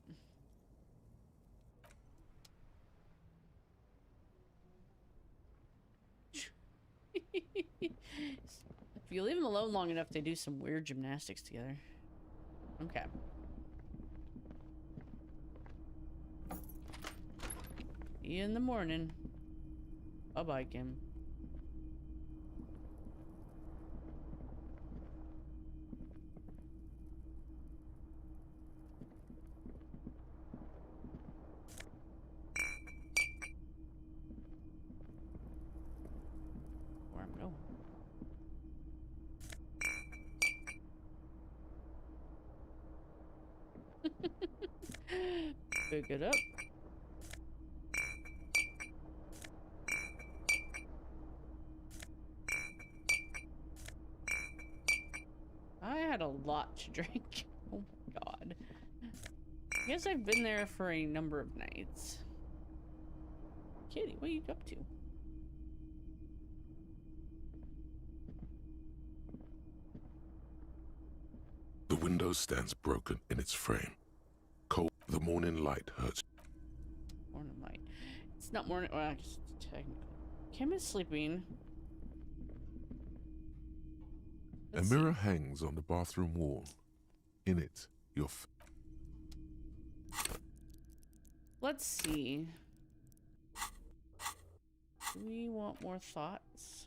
If you leave them alone long enough, they do some weird gymnastics together. Okay. See you in the morning. Bye-bye, Kim. Where I'm going. Pick it up. I had a lot to drink. Oh my god. I guess I've been there for a number of nights. Kitty, what are you up to? The window stands broken in its frame. Cold, the morning light hurts. Morning light. It's not morning. Well, just technically. Kim is sleeping. A mirror hangs on the bathroom wall. In it, your Let's see. Do we want more thoughts?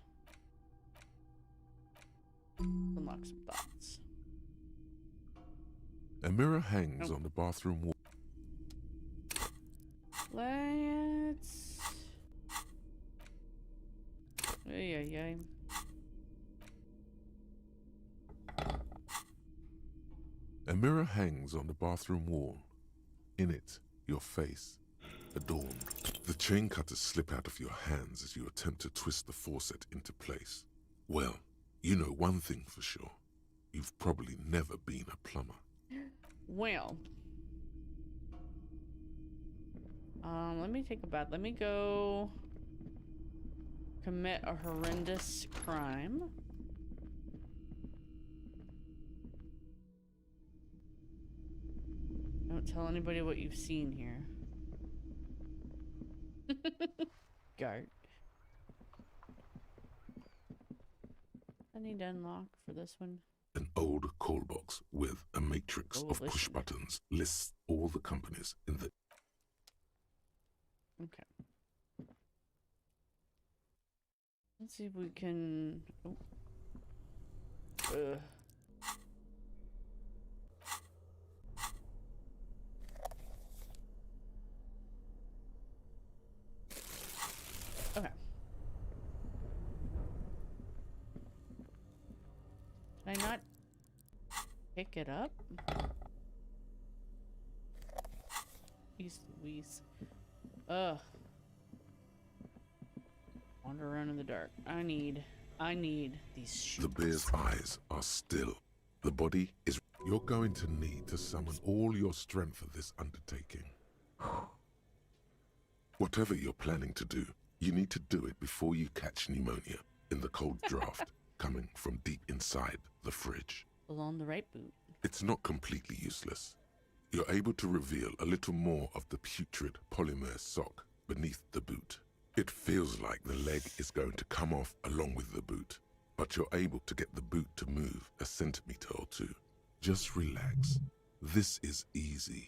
Unlock some thoughts. A mirror hangs on the bathroom wall. Let's... Yeah. A mirror hangs on the bathroom wall. In it, your face, adorned. The chain cutters slip out of your hands as you attempt to twist the faucet into place. Well, you know one thing for sure. You've probably never been a plumber. Well. Let me take a bath. Let me go commit a horrendous crime. Don't tell anybody what you've seen here. Gart. I need to unlock for this one. An old call box with a matrix of push Coalition. buttons lists all the companies in the... Okay. Let's see if we can... Oh. Okay. Can I not pick it up? Jeez Louise. Ugh. Wander around in the dark. I need these shoes. The bear's eyes are still. The body is... You're going to need to summon all your strength for this undertaking. Whatever you're planning to do, you need to do it before you catch pneumonia in the cold draft coming from deep inside the fridge. Along the right boot. It's not completely useless. You're able to reveal a little more of the putrid polymer sock beneath the boot. It feels like the leg is going to come off along with the boot, but you're able to get the boot to move a centimeter or two. Just relax. This is easy.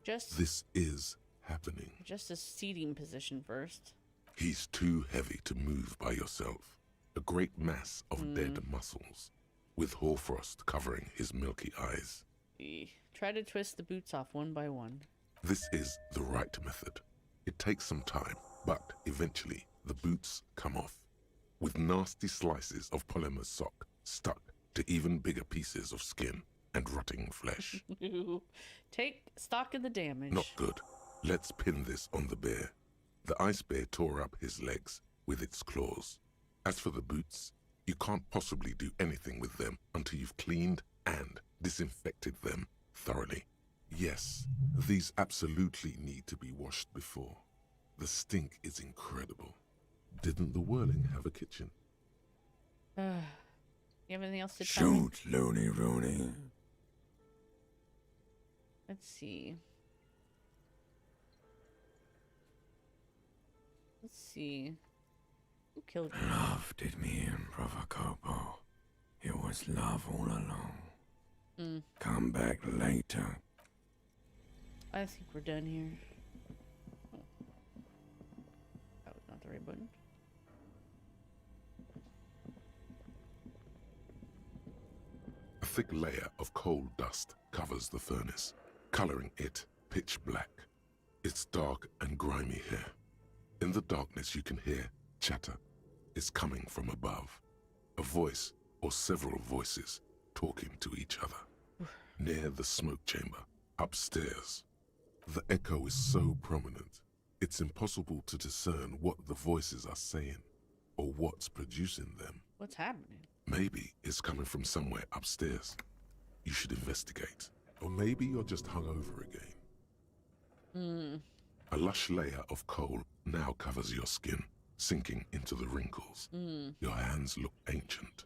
This is happening. Just a seating position first. He's too heavy to move by yourself. A great mass of dead muscles, with hoarfrost covering his milky eyes. Try to twist the boots off one by one. This is the right method. It takes some time, but eventually the boots come off, with nasty slices of polymer sock stuck to even bigger pieces of skin and rotting flesh. Take stock of the damage. Not good. Let's pin this on the bear. The ice bear tore up his legs with its claws. As for the boots, you can't possibly do anything with them until you've cleaned and disinfected them thoroughly. Yes, these absolutely need to be washed before. The stink is incredible. Didn't the Whirling have a kitchen? You have anything else to tell me? Shoot, Looney Rooney. Let's see. Who killed you? Love did me in, Provocopo. It was love all along. Come back later. I think we're done here. Oh. That was not the right button. A thick layer of coal dust covers the furnace, coloring it pitch black. It's dark and grimy here. In the darkness you can hear chatter. It's coming from above. A voice or several voices talking to each other. Near the smoke chamber, upstairs. The echo is so prominent, it's impossible to discern what the voices are saying or what's producing them. What's happening? Maybe it's coming from somewhere upstairs. You should investigate. Or maybe you're just hungover again. A lush layer of coal now covers your skin, sinking into the wrinkles. Your hands look ancient.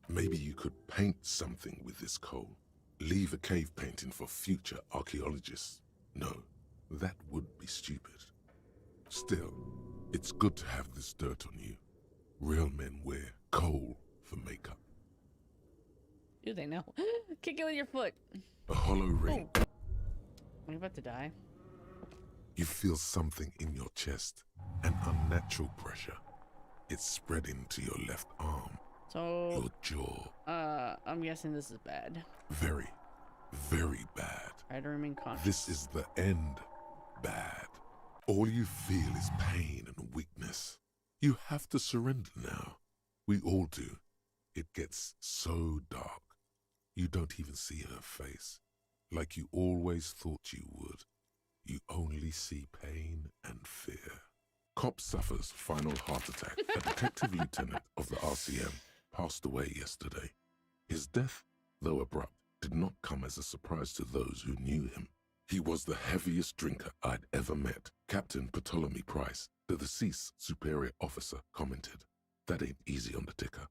Maybe you could paint something with this coal. Leave a cave painting for future archaeologists. No, that would be stupid. Still, it's good to have this dirt on you. Real men wear coal for makeup. Do they know? Kick it with your foot. A hollow ring. Oh. Are you about to die? You feel something in your chest, an unnatural pressure. It's spreading to your left arm, So, your jaw. I'm guessing this is bad. Very, very bad. Try to remain conscious. This is the end. Bad. All you feel is pain and weakness. You have to surrender now. We all do. It gets so dark. You don't even see her face, like you always thought you would. You only see pain and fear. Cop suffers final heart attack. A detective lieutenant of the RCM passed away yesterday. His death, though abrupt, did not come as a surprise to those who knew him. He was the heaviest drinker I'd ever met. Captain Ptolemy Price, the deceased superior officer, commented, "That ain't easy on the ticker."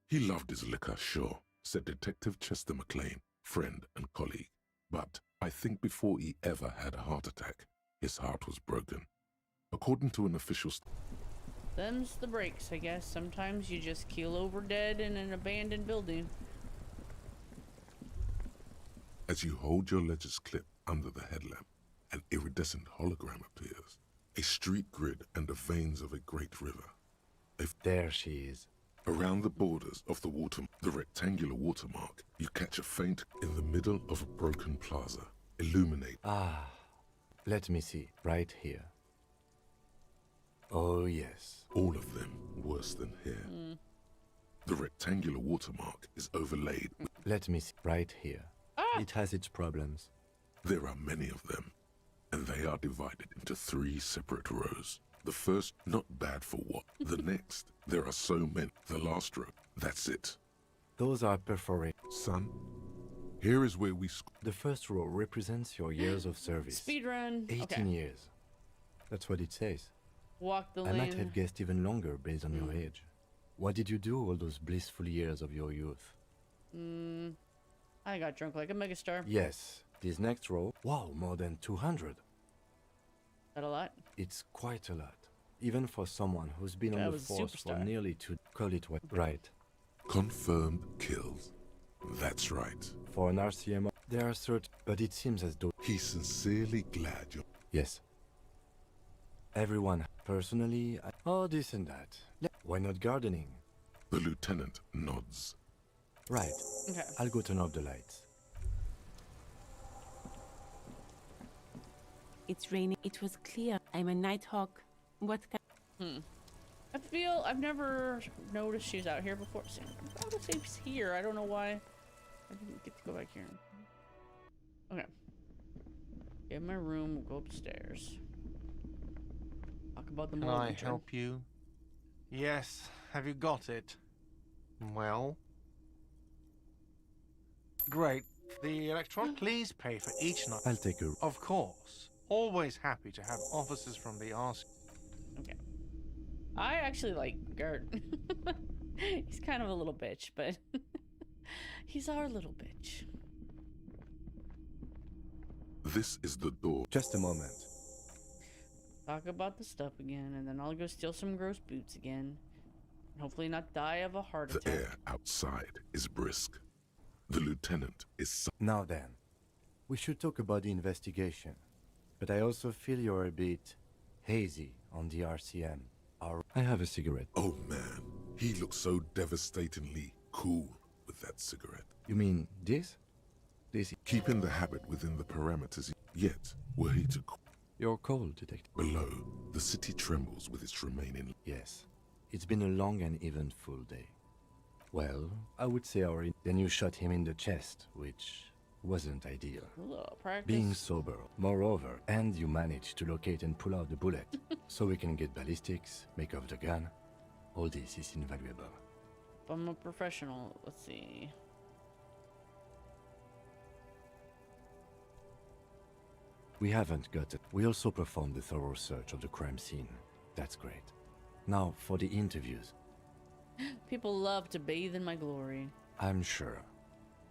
He loved his liquor, sure, said Detective Chester McLean, friend and colleague. But I think before he ever had a heart attack, his heart was broken. According to an official Them's the breaks, I guess. Sometimes you just keel over dead in an abandoned building. As you hold your ledger's clip under the headlamp, an iridescent hologram appears. A street grid and the veins of a great river. There she is. Around the borders of the rectangular watermark, you catch a faint in the middle of a broken plaza. Illuminate. Ah, let me see. Right here. Oh, yes. All of them worse than here. The rectangular watermark is overlaid. Let me see. Right here. Ah! It has its problems. There are many of them, and they are divided into 3 separate rows. The first, not bad for what? The next, there are so many. The last row, that's it. Those are perforated. Son, here is where we The first row represents your years of service. Speedrun. 18 Okay. years. That's what it says. Walk the I lane. might have guessed even longer based on your age. What did you do all those blissful years of your youth? I got drunk like a megastar. Yes, this next row. Wow, more than 200. That a lot? It's quite a lot. Even for someone who's been I on the was a force for superstar. nearly call it what? Right. confirmed kills. That's right. For an RCM, there are certain, but it seems as though. He's sincerely glad you're... Yes. Everyone, personally, oh, this and that. Why not gardening? The lieutenant nods. Right. Okay. I'll go turn off the lights. It's raining. It was clear. I'm a nighthawk. What can... I feel I've never noticed she's out here before. So I would say she's here. I don't know why. I didn't get to go back here. Okay. Get in my room. We'll go upstairs. Talk about the Can morgue. I intern. help you? Yes. Have you got it? Well. Great. The electron, please pay for each night. I'll take a. Of course. Always happy to have officers from the RC. Okay. I actually like Gert. He's kind of a little bitch, but he's our little bitch. This is the door. Just a moment. Talk about the stuff again, and then I'll go steal some gross boots again. And hopefully not die of a heart The attack. air outside is brisk. The lieutenant is... Now then, we should talk about the investigation. But I also feel you're a bit hazy on the RCM. I have a cigarette. Oh man, he looks so devastatingly cool with that cigarette. You mean this? This. Keeping the habit within the parameters, yet were he to... You're cold, detective. Below, the city trembles with its remaining... Yes. It's been a long and eventful day. Well, I would say then you shot him in the chest, which wasn't ideal. A little practice. Being sober, moreover, and you managed to locate and pull out the bullet, so we can get ballistics, make off the gun. All this is invaluable. If I'm a professional. Let's see. We haven't got it. We also performed a thorough search of the crime scene. That's great. Now, for the interviews. People love to bathe in my glory. I'm sure.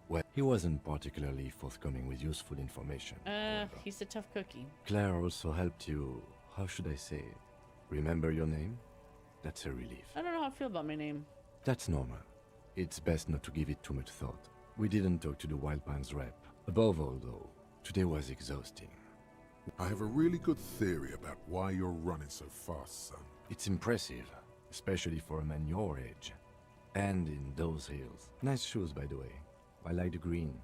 Well, he wasn't particularly forthcoming with useful information. however. He's a tough cookie. Claire also helped you, how should I say, remember your name? That's a relief. I don't know how I feel about my name. That's normal. It's best not to give it too much thought. We didn't talk to the Wild Pines rep. Above all, though, today was exhausting. I have a really good theory about why you're running so fast, son. It's impressive, especially for a man your age. And in those hills. Nice shoes, by the way. I like the green.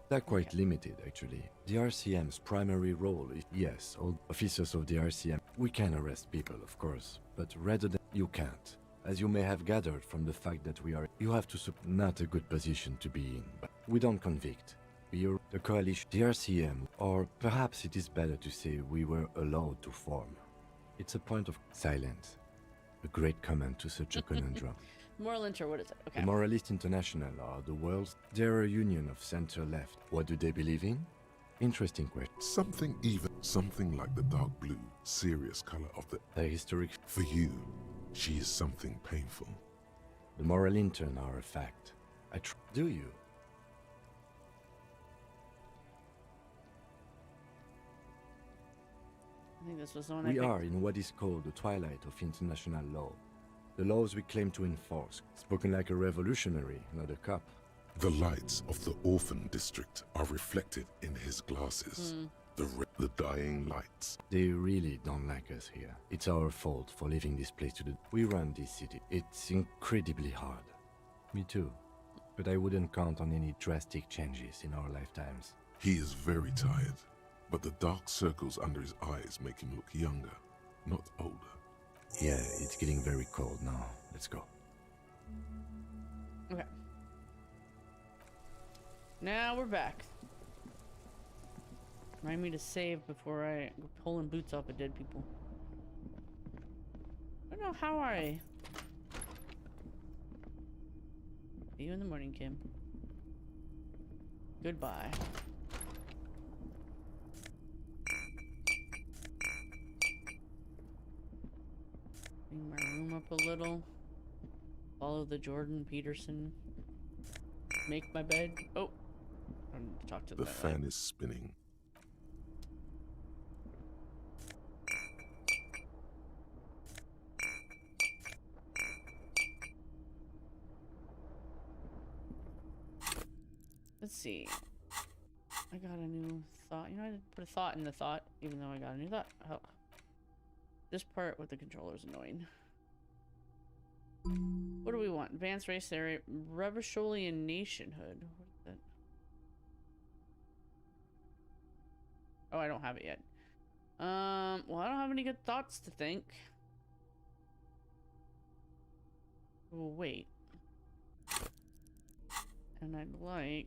They're quite limited, actually. The RCM's primary role is, yes, all officers of the RCM. We can arrest people, of course, but rather than you can't. As you may have gathered from the fact that we are, you have to not a good position to be in, but we don't convict. We are the coalition, the RCM, or perhaps it is better to say we were allowed to form. It's a point of silence. A great comment to such a conundrum. Moralists, or what is it? Okay. The Moralist International are the world's... They're a union of center-left. What do they believe in? Interesting question. Something like the dark blue, serious color of the... The historic... For you, she is something painful. The moral intern are a fact. Do you? I think this was the one We are in what is called the twilight of international law. The laws we claim to enforce, spoken like a revolutionary, not a cop. The lights of the orphan district are reflected in his glasses. The dying lights. They really don't like us here. It's our fault for leaving this place to the... We run this city. It's incredibly hard. Me too. But I wouldn't count on any drastic changes in our lifetimes. He is very tired, but the dark circles under his eyes make him look younger, not older. Yeah, it's getting very cold now. Let's go. Okay. Now we're back. Remind me to save before I go pulling boots off of dead people. I don't know how I... See you in the morning, Kim. Goodbye. Clean my room up a little. Follow the Jordan Peterson. Make my bed. Oh, I need to talk to the fan is spinning. Let's see. I got a new thought. You know, I didn't put a thought in the thought, even though I got a new thought. Oh. This part with the controller is annoying. What do we want? Advanced race area, Revacholian nationhood. What is that? Oh, I don't have it yet. Well, I don't have any good thoughts to think. Well, wait. And I'd like...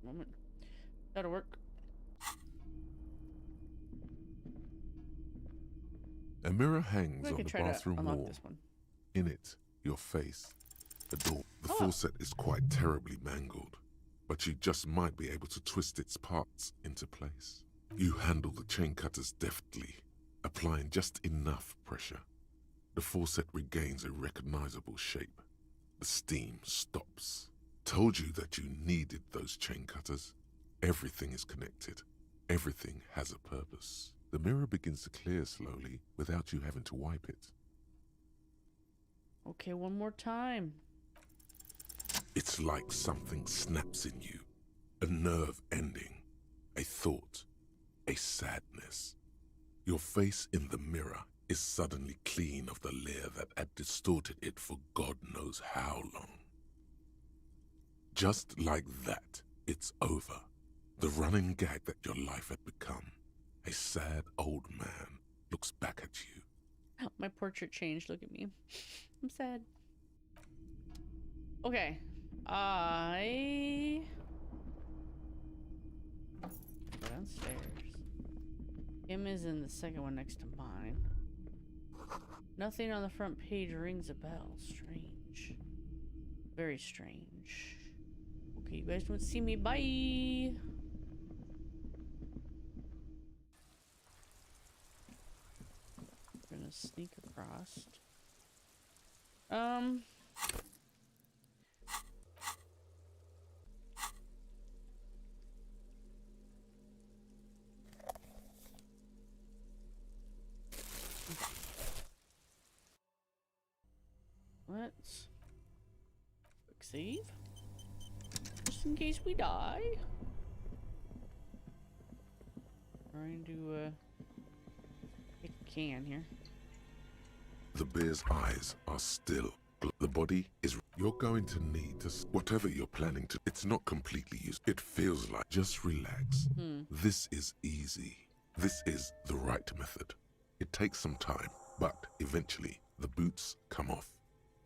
Moment. That'll work. A mirror hangs I on could the try bathroom to unlock wall. this one. In it, your face. The door. The faucet is quite terribly mangled, but you just might be able to twist its parts into place. You handle the chain cutters deftly, applying just enough pressure. The faucet regains a recognizable shape. The steam stops. Told you that you needed those chain cutters. Everything is connected. Everything has a purpose. The mirror begins to clear slowly without you having to wipe it. Okay, one more time. It's like something snaps in you. A nerve ending. A thought. A sadness. Your face in the mirror is suddenly clean of the layer that had distorted it for God knows how long. Just like that, it's over. The running gag that your life had become. A sad old man looks back at you. My portrait changed. Look at me. I'm sad. Okay. I... Go downstairs. Kim is in the second one next to mine. Nothing on the front page rings a bell. Strange. Very strange. Okay, you guys don't see me. Bye! We're gonna sneak across. quick save. Just in case we die. Trying to pick a can here. The bear's eyes are still. The body is. You're going to need to. Whatever you're planning to. It's not completely used. It feels like. Just relax. This is easy. This is the right method. It takes some time, but eventually the boots come off.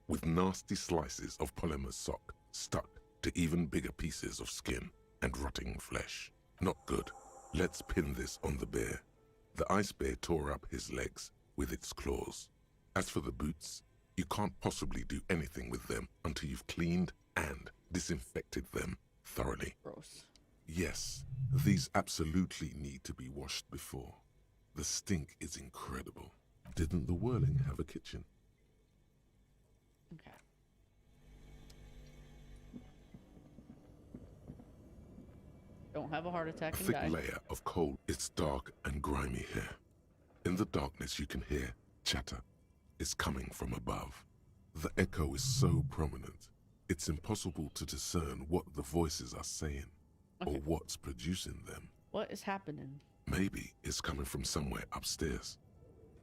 With nasty slices of polymer sock stuck to even bigger pieces of skin and rotting flesh. Not good. Let's pin this on the bear. The ice bear tore up his legs with its claws. As for the boots, you can't possibly do anything with them until you've cleaned and disinfected them thoroughly. Gross. Yes, these absolutely need to be washed before. The stink is incredible. Didn't the Whirling have a kitchen? Okay. Don't have a heart attack A and thick die. layer of coal. It's dark and grimy here. In the darkness you can hear chatter. It's coming from above. The echo is so prominent, it's impossible to discern what the voices are saying or what's producing them. What is happening? Maybe it's coming from somewhere upstairs.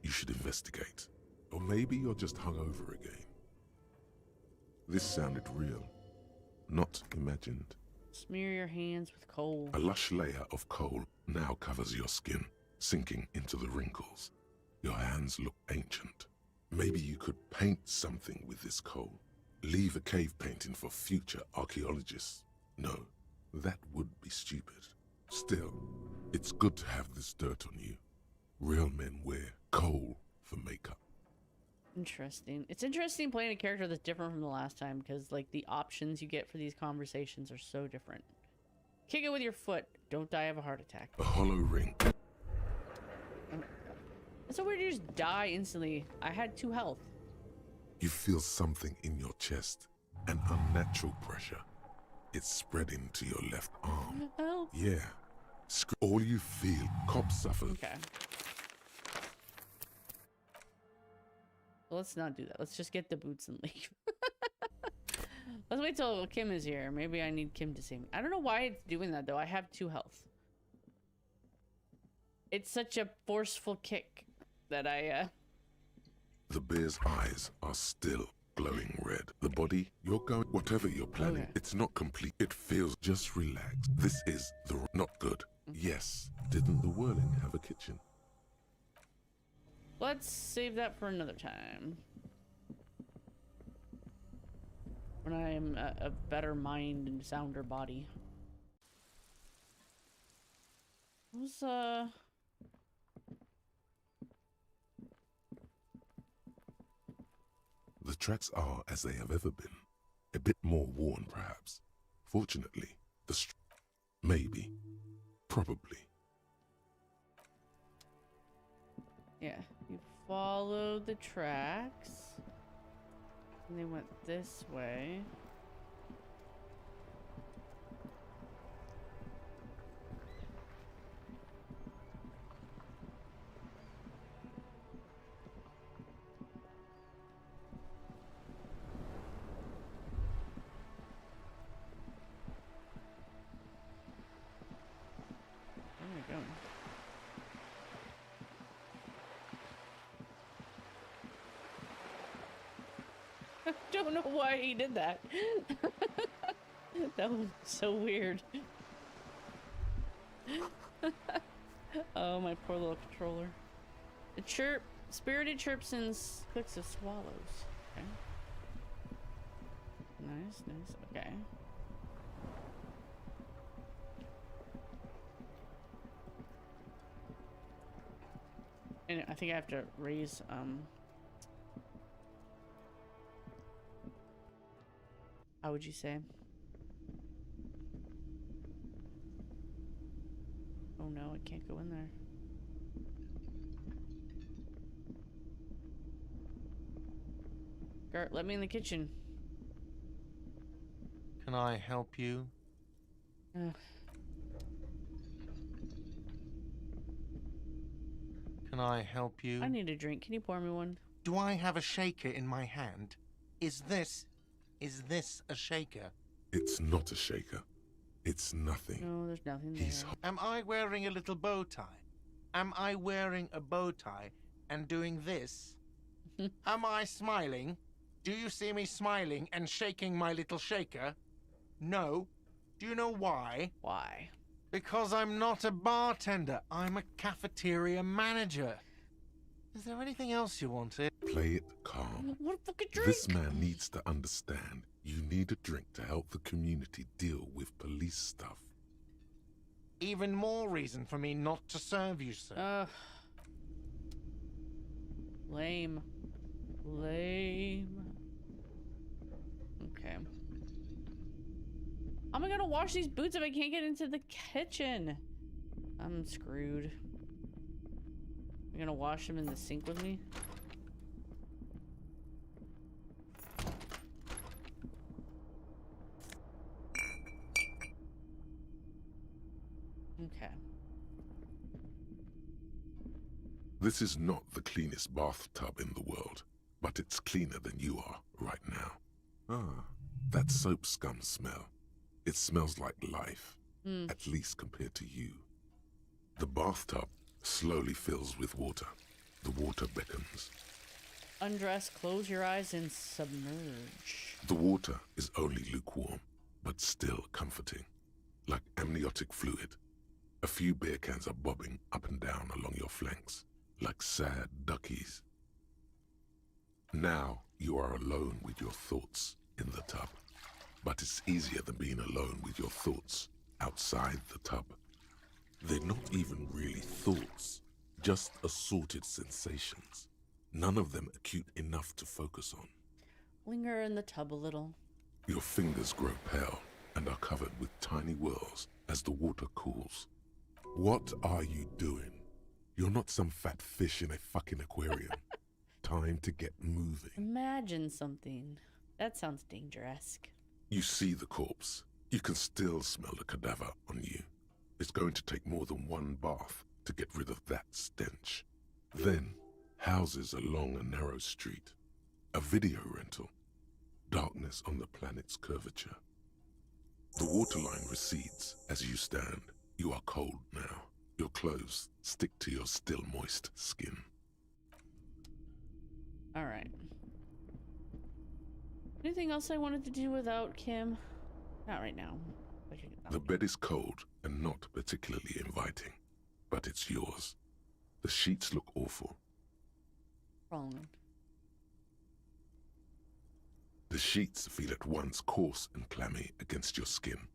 You should investigate. Or maybe you're just hungover again. This sounded real, not imagined. Smear your hands with coal. A lush layer of coal now covers your skin, sinking into the wrinkles. Your hands look ancient. Maybe you could paint something with this coal. Leave a cave painting for future archaeologists. No, that would be stupid. Still, it's good to have this dirt on you. Real men wear coal for makeup. Interesting. It's interesting playing a character that's different from the last time because, like, the options you get for these conversations are so different. Kick it with your foot. Don't die of a heart attack. A hollow ring. It's so weird you just die instantly. I had 2 health. You feel something in your chest, an unnatural pressure. It's spreading to your left arm. Help. Yeah. All you feel, cop suffered. Okay. Well, let's not do that. Let's just get the boots and leave. Let's wait till Kim is here. Maybe I need Kim to save me. I don't know why it's doing that, though. I have 2 health. It's such a forceful kick that I, The bear's eyes are still glowing red. The body, you're going, whatever you're planning, Okay. it's not complete. It feels just relaxed. This is the not good. Yes. Didn't the Whirling have a kitchen? Let's save that for another time. When I am a better mind and sounder body. What was, The tracks are as they have ever been. A bit more worn, perhaps. Fortunately, maybe. Probably. yeah, you follow the tracks. And they went this way. Where am I going? I don't know why he did that. That was so weird. Oh, my poor little controller. The chirp, spirited chirps and clicks of swallows. Okay. Nice, nice. Okay. And I think I have to raise, how would you say? Oh no, it can't go in there. Gart, let me in the kitchen. Can I help you? Ugh. Can I help you? I need a drink. Can you pour me one? Do I have a shaker in my hand? Is this... Is this a shaker? It's not a shaker. It's nothing. No, there's nothing there. He's Am I wearing a little bow tie? Am I wearing a bow tie and doing this? Am I smiling? Do you see me smiling and shaking my little shaker? No. Do you know why? Why? Because I'm not a bartender. I'm a cafeteria manager. Is there anything else you wanted? play it calm. What a fucking drink! This man needs to understand you need a drink to help the community deal with police stuff. Even more reason for me not to serve you, sir. Ugh. Lame. Lame. Okay. How am I gonna wash these boots if I can't get into the kitchen? I'm screwed. You're gonna wash them in the sink with me? Okay. This is not the cleanest bathtub in the world, but it's cleaner than you are right now. Ah, that soap scum smell. It smells like life, at least compared to you. The bathtub slowly fills with water. The water beckons. Undress, close your eyes, and submerge. The water is only lukewarm, but still comforting, like amniotic fluid. A few beer cans are bobbing up and down along your flanks, like sad duckies. Now you are alone with your thoughts in the tub, but it's easier than being alone with your thoughts outside the tub. They're not even really thoughts, just assorted sensations, none of them acute enough to focus on. Linger in the tub a little. Your fingers grow pale and are covered with tiny whirls as the water cools. What are you doing? You're not some fat fish in a fucking aquarium. Time to get moving. Imagine something. That sounds dangerous. You see the corpse. You can still smell the cadaver on you. It's going to take more than one bath to get rid of that stench. Then, houses along a narrow street. A video rental. Darkness on the planet's curvature. The waterline recedes as you stand. You are cold now. Your clothes stick to your still moist skin. Alright. Anything else I wanted to do without Kim? Not right now. The bed is cold and not particularly inviting, but it's yours. The sheets look awful. Wrong. The sheets feel at once coarse and clammy against your skin.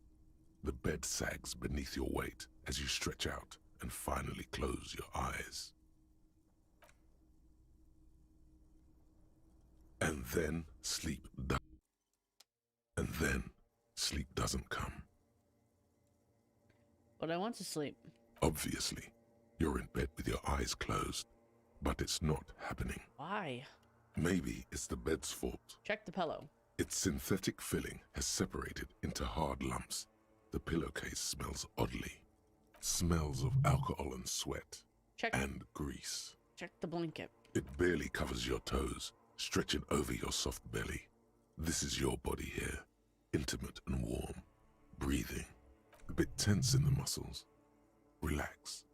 The bed sags beneath your weight as you stretch out and finally close your eyes. And then sleep doesn't come. But I want to sleep. Obviously, you're in bed with your eyes closed, but it's not happening. Why? Maybe it's the bed's fault. Check the pillow. Its synthetic filling has separated into hard lumps. The pillowcase smells oddly. Smells of alcohol and sweat. Check. And grease. Check the blanket. It barely covers your toes, stretching over your soft belly. This is your body here, intimate and warm, breathing, a bit tense in the muscles. Relax.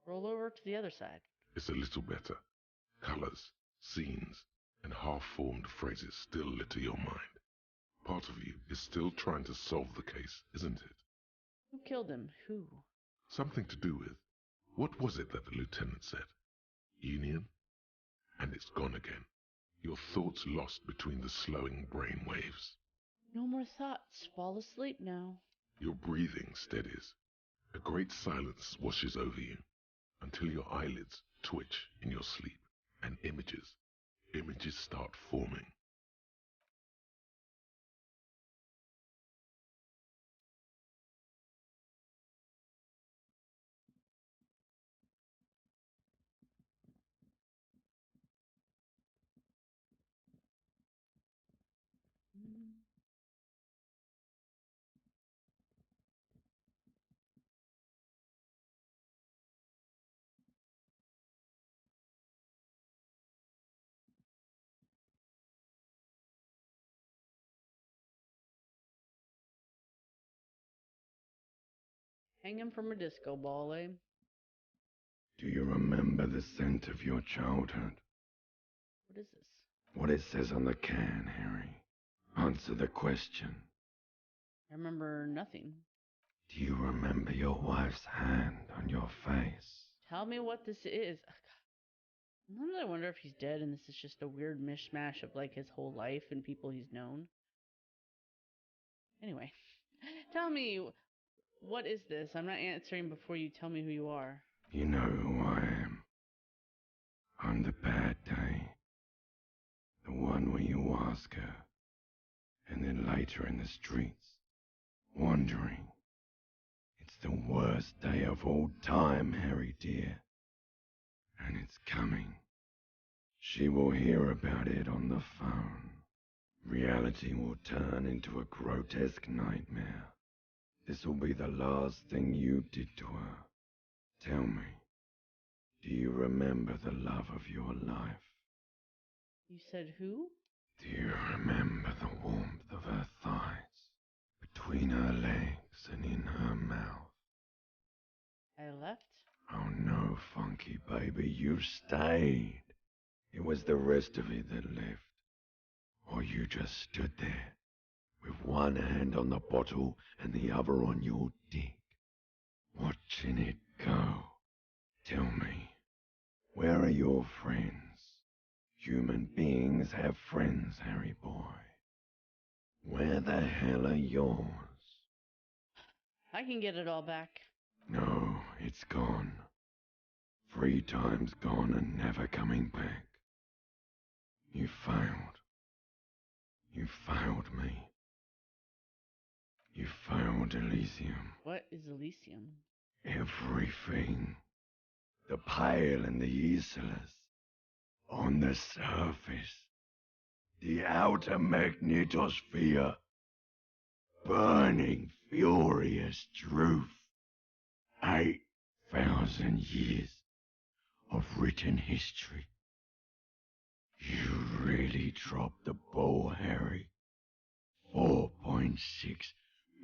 Roll over to the other side. It's a little better. Colors, scenes, and half-formed phrases still litter your mind. Part of you is still trying to solve the case, isn't it? Who killed him? Who? Something to do with, what was it that the lieutenant said? Union? And it's gone again. Your thoughts lost between the slowing brain waves. No more thoughts. Fall asleep now. Your breathing steadies. A great silence washes over you until your eyelids twitch in your sleep and images start forming. Hanging from a disco ball, eh? Do you remember the scent of your childhood? What is this? What it says on the can, Harry. Answer the question. I remember nothing. Do you remember your wife's hand on your face? Tell me what this is. Sometimes I wonder if he's dead and this is just a weird mishmash of like his whole life and people he's known. Anyway, tell me, what is this? I'm not answering before you tell me who you are. You know who I am. I'm the bad day. The one where you ask her, and then later in the streets, wandering. It's the worst day of all time, Harry dear. And it's coming. She will hear about it on the phone. Reality will turn into a grotesque nightmare. This will be the last thing you did to her. Tell me, do you remember the love of your life? You said who? Do you remember the warmth of her thighs, between her legs and in her mouth? I left? Oh no, Funky baby, you stayed. It was the rest of it that left. Or you just stood there, with one hand on the bottle and the other on your dick, watching it go. Tell me, where are your friends? Human beings have friends, Harry boy. Where the hell are yours? I can get it all back. No, it's gone. 3 times gone and never coming back. You failed. You failed me. You failed Elysium. What is Elysium? Everything. The pale and the islas. On the surface. The outer magnetosphere. Burning, furious truth. 8,000 years of written history. You really dropped the ball, Harry. 4.6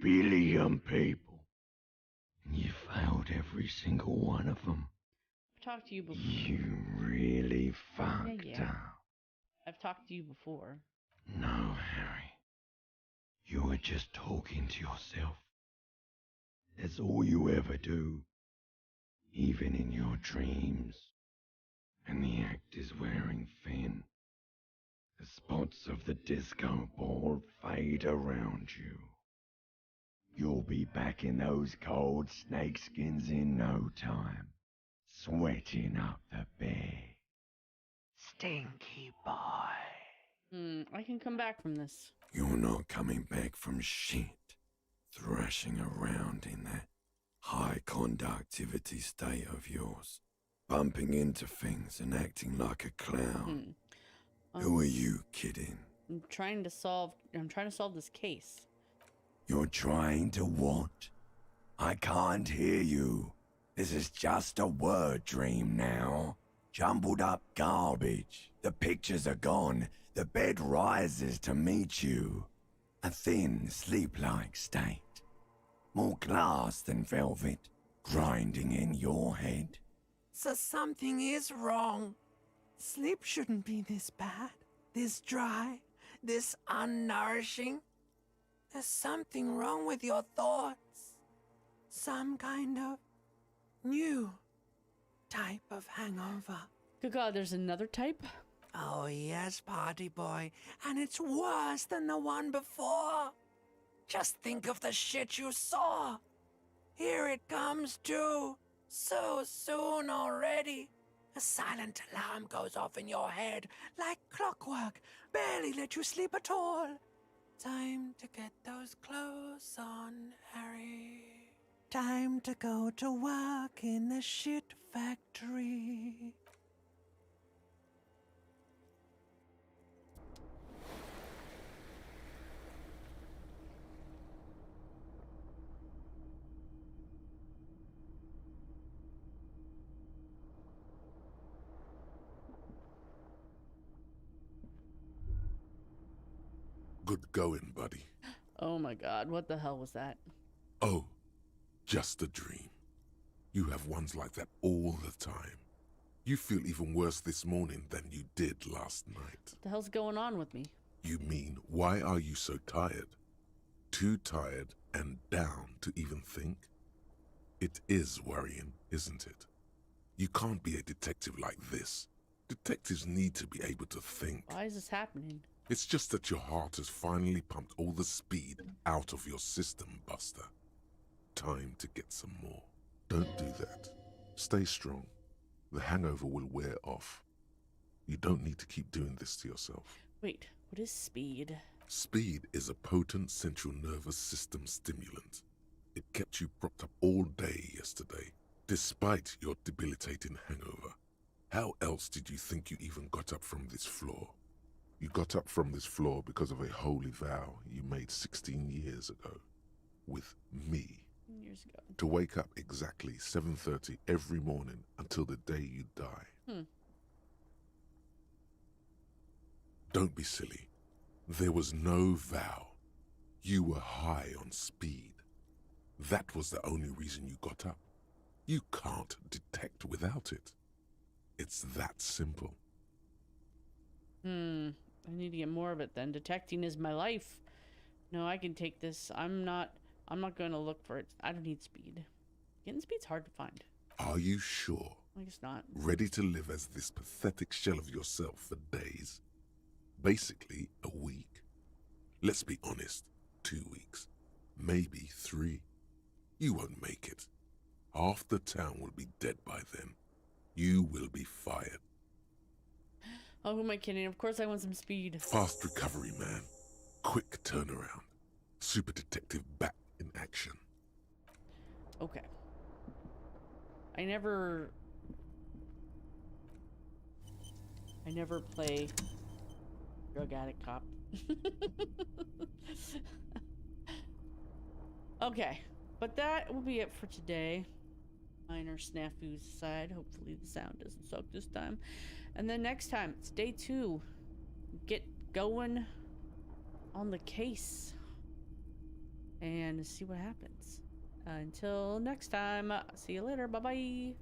billion people. And you failed every single one of them. I've talked to you before. You really fucked Yeah. up. I've talked to you before. No, Harry. You were just talking to yourself. That's all you ever do. Even in your dreams. And the act is wearing thin. The spots of the disco ball fade around you. You'll be back in those cold snakeskins in no time, sweating up the bed. Stinky boy. I can come back from this. You're not coming back from shit. Thrashing around in that high conductivity state of yours. Bumping into things and acting like a clown. Who are you kidding? I'm trying to solve this case. You're trying to what? I can't hear you. This is just a word dream now. Jumbled up garbage. The pictures are gone. The bed rises to meet you. A thin, sleep-like state. More glass than velvet, grinding in your head. So something is wrong. Sleep shouldn't be this bad, this dry, this unnourishing. There's something wrong with your thoughts. Some kind of new type of hangover. Good God, there's another type? Oh yes, party boy, and it's worse than the one before. Just think of the shit you saw. Here it comes too. So soon already. A silent alarm goes off in your head like clockwork. Barely let you sleep at all. Time to get those clothes on, Harry. Time to go to work in the shit factory. Good going, buddy. Oh my God, what the hell was that? Oh, Just a dream. You have ones like that all the time. You feel even worse this morning than you did last night. What the hell's going on with me? You mean, why are you so tired? Too tired and down to even think? It is worrying, isn't it? You can't be a detective like this. Detectives need to be able to think. Why is this happening? It's just that your heart has finally pumped all the speed out of your system, Buster. Time to get some more. Don't do that. Stay strong. The hangover will wear off. You don't need to keep doing this to yourself. Wait, what is speed? Speed is a potent central nervous system stimulant. It kept you propped up all day yesterday, despite your debilitating hangover. How else did you think you even got up from this floor? You got up from this floor because of a holy vow you made 16 years ago. With me. Years ago. To wake up exactly 7:30 every morning until the day you die. Don't be silly. There was no vow. You were high on speed. That was the only reason you got up. You can't detect without it. It's that simple. I need to get more of it then. Detecting is my life. No, I can take this. I'm not going to look for it. I don't need speed. Getting speed's hard to find. Are you sure? I guess not. Ready to live as this pathetic shell of yourself for days? Basically, a week. Let's be honest, 2 weeks. Maybe 3. You won't make it. Half the town will be dead by then. You will be fired. Oh, who am I kidding? Of course I want some speed. Fast recovery, man. Quick turnaround. Super detective back in action. Okay. I never play drug addict cop. Okay, but that will be it for today. Minor snafus aside, hopefully the sound doesn't suck this time. And then next time, it's day 2. Get going on the case and see what happens. Until next time, see you later. Bye-bye.